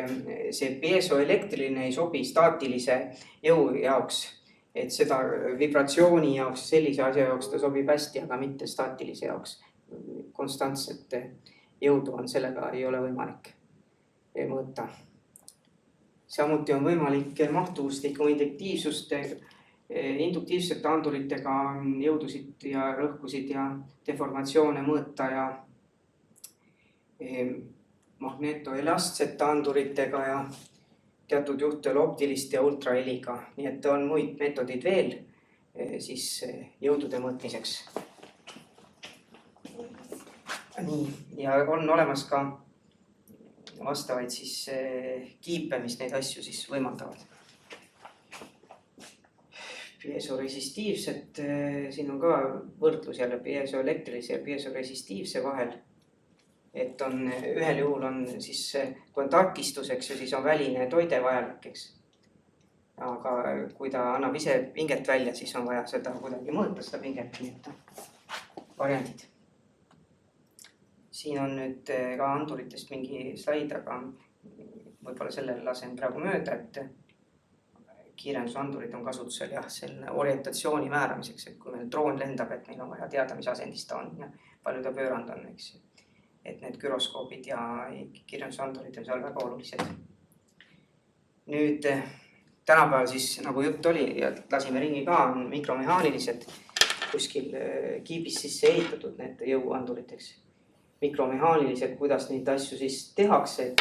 see piesoelektriline ei sobi staatilise jõu jaoks, et seda vibratsiooni jaoks, sellise asja jaoks ta sobib hästi, aga mitte staatilise jaoks. Konstantset jõudu on sellega ei ole võimalik mõõta. Samuti on võimalik mahtuvusliku induktiivsete anduritega jõudusid ja rõhkusid ja deformatsioone mõõta ja magnetoelastsete anduritega ja teatud juhtudel optilist ja ultraheliga. Nii et on muid meetodid veel siis jõudude mõõtmiseks. Nii, ja on olemas ka vastavaid siis kiipe, mis neid asju siis võimaldavad. Piesoresestiivset, siin on ka võrdlus jälle piesoelektrilise ja piesoresestiivse vahel. Et on ühel juhul on siis, kui on takistuseks, siis on väline toide vajalik, eks. Aga kui ta annab ise pinget välja, siis on vaja seda kuidagi mõõta, seda pinget, nii et variandid. Siin on nüüd ka anduritest mingi slaid, aga võib-olla sellele lasen praegu mööda, et kiirendusandurid on kasutusel jah, selle orientatsiooni määramiseks, et kui meil droon lendab, et meil on vaja teada, mis asendis ta on ja palju ta pööranud on, eks. Et need gyroskoobid ja kiirendusandurid on seal väga olulised. Nüüd tänapäeval siis, nagu jutt oli ja lasime ringi ka, on mikromehaanilised kuskil kiibis sisse ehitatud need jõuanduriteks. Mikromehaanilised, kuidas neid asju siis tehakse, et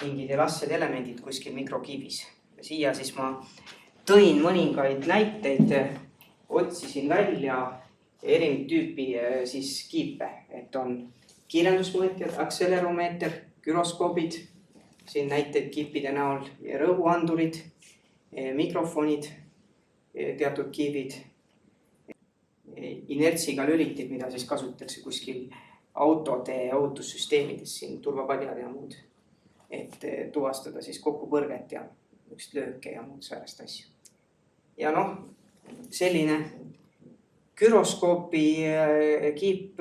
mingid elastsed elemendid kuskil mikrokiibis. Siia siis ma tõin mõningaid näiteid, otsisin välja erinevat tüüpi siis kiipe, et on kiirendusmõõtjad, akseleromeeter, gyroskoobid, siin näiteid kiipide näol, rõhuandurid, mikrofonid, teatud kiibid, inertsiga lülitid, mida siis kasutatakse kuskil autode ohutussüsteemides, siin turvapadjad ja muud, et tuvastada siis kokkupõrget ja üks lööke ja muud säärast asju. Ja selline gyroskoopi kiip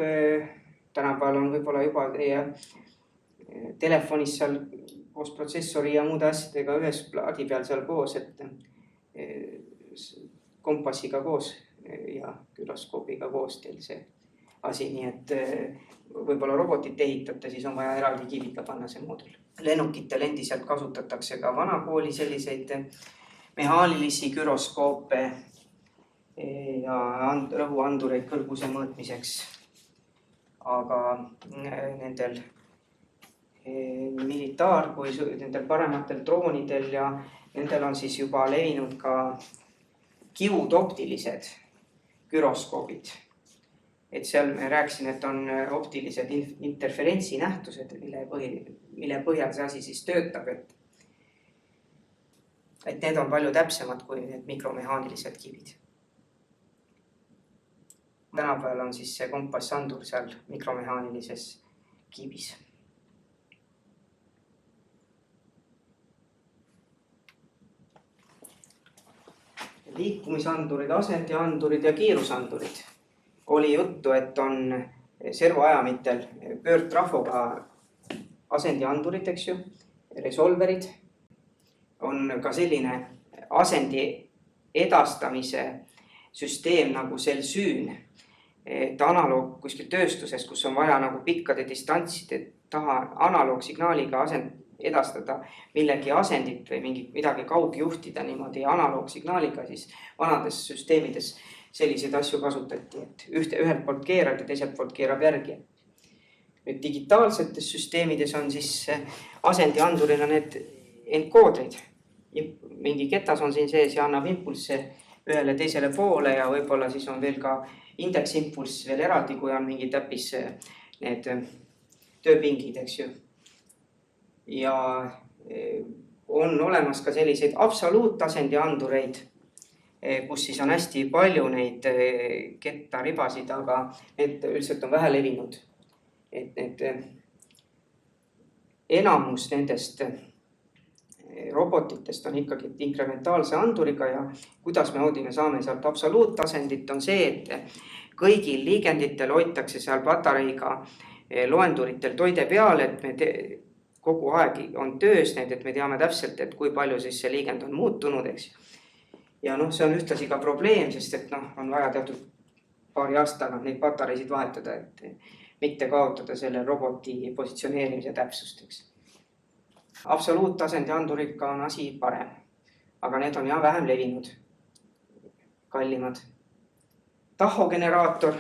tänapäeval on võib-olla juba teie telefonis seal koos protsessori ja muude asjadega ühes plaadi peal seal koos, et kompassiga koos ja gyroskoopiga koos teil see asi, nii et võib-olla robotit ehitate, siis on vaja eraldi kiibiga panna see moodul. Lennukitel endiselt kasutatakse ka vanakooli selliseid mehaanilisi gyroskoope ja rõhuandureid kõrguse mõõtmiseks. Aga nendel militaar- kui nendel parematel droonidel ja nendel on siis juba levinud ka kivud optilised gyroskoobid. Et seal me rääkisin, et on optilised interferentsinähtused, mille põhjal see asi siis töötab, et need on palju täpsemad kui need mikromehaanilised kibid. Tänapäeval on siis see kompassandur seal mikromehaanilises kibis. Liikumisandurid, asendiandurid ja kiirusandurid. Oli juttu, et on servoajamitel pöördtrafoga asendiandurid, eks ju, resolverid. On ka selline asendi edastamise süsteem nagu Celsyn, et analoog kuskil tööstuses, kus on vaja nagu pikkade distantside taha analoogsignaaliga edastada millegi asendit või midagi kaugjuhtida niimoodi analoogsignaaliga, siis vanades süsteemides selliseid asju kasutati, et ühelt poolt keerad ja teiselt poolt keerab järgi. Nüüd digitaalsetes süsteemides on siis asendiandurina need enkoodrid. Mingi ketas on siin sees ja annab impulsse ühele teisele poole ja võib-olla siis on veel ka indeksimpuls veel eraldi, kui on mingi täpis need tööpingid, eks ju. Ja on olemas ka selliseid absoluutasendiandureid, kus siis on hästi palju neid kettaribasid, aga need üldiselt on vähe levinud. Et need enamus nendest robotitest on ikkagi inkrementaalse anduriga ja kuidas me saame sealt absoluutasendit on see, et kõigil liigenditel hoitakse seal patareiga loenduritel toide peal, et me kogu aeg on töös need, et me teame täpselt, et kui palju siis see liigend on muutunud, eks. Ja see on ühtlasi ka probleem, sest et on vaja teatud paari aastaga neid patareisid vahetada, et mitte kaotada selle roboti positsioneerimise täpsust, eks. Absoluutasendi anduriga on asi parem, aga need on vähem levinud, kallimad. Tahogeneraator,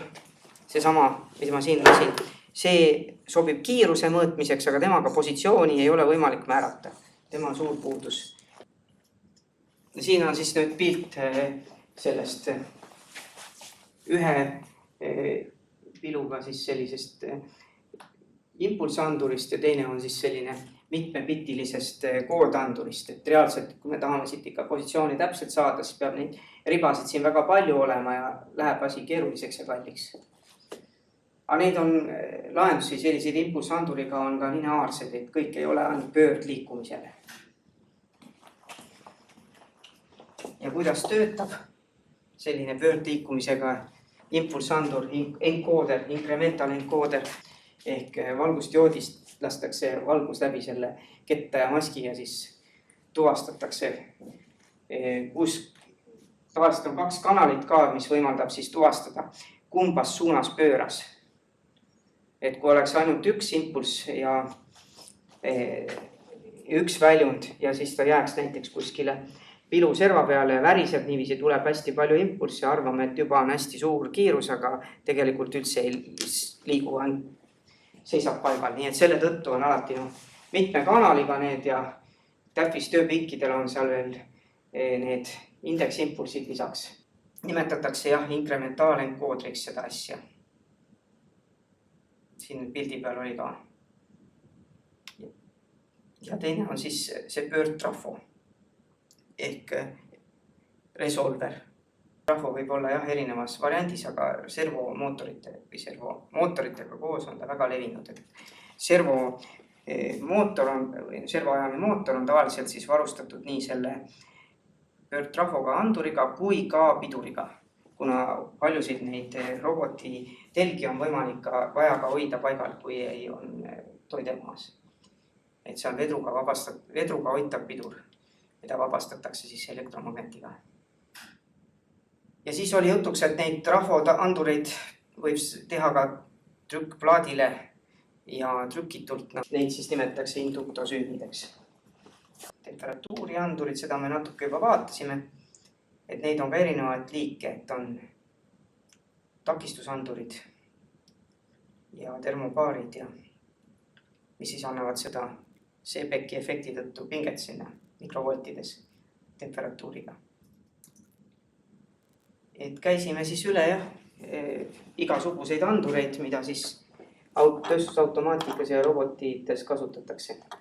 seesama, mis ma siin lasin, see sobib kiiruse mõõtmiseks, aga temaga positsiooni ei ole võimalik määrata. Tema on suur puudus. Siin on siis nüüd pilt sellest ühe piluga siis sellisest impulsandurist ja teine on siis selline mitmepitilisest koodandurist. Et reaalselt, kui me tahame siit ikka positsiooni täpselt saada, siis peab neid ribasid siin väga palju olema ja läheb asi keeruliseks ja kalliks. Aga neid on lahendusi, selliseid impulsanduriga on ka lineaarsed, et kõik ei ole ainult pöördliikumisele. Ja kuidas töötab selline pöördliikumisega impulsandur, encoder, incremental encoder ehk valgusdioodist lastakse valgus läbi selle ketta ja maski ja siis tuvastatakse, kus tavaliselt on 2 kanalit ka, mis võimaldab siis tuvastada, kumbas suunas pööras. Et kui oleks ainult üks impulss ja üks väljund ja siis ta jääks näiteks kuskile pilu serva peale ja väriseb niiviisi, tuleb hästi palju impulssi ja arvame, et juba on hästi suur kiirus, aga tegelikult üldse ei liigu, seisab paigal. Nii et selle tõttu on alati mitme kanaliga need ja täpis tööpinkidel on seal veel need indeksimpulsid lisaks. Nimetatakse inkrementaalenkoodriks seda asja. Siin pildi peal oli ka. Ja teine on siis see pöördtrafo ehk resolver. Trafo võib olla erinevas variandis, aga servomootoritega koos on ta väga levinud. Servoajami mootor on tavaliselt siis varustatud nii selle pöördtrafoga anduriga kui ka piduriga, kuna paljusid neid roboti telgi on võimalik vaja ka hoida paigal, kui ei on toide maas. Et see on vedruga hoitav pidur, mida vabastatakse siis elektromagnetiga. Ja siis oli jutuks, et neid trafoandureid võib teha ka trükkplaadile ja trükitult. Neid siis nimetatakse induktosüümideks. Temperatuuriandurid, seda me natuke juba vaatasime, et neid on ka erinevaid liike, et on takistusandurid ja termopaarid, mis siis annavad seda Seebecki efekti tõttu pinget sinna mikrovoltides temperatuuriga. Et käisime siis üle igasuguseid andureid, mida siis tööstusautomaatikas ja robotites kasutatakse.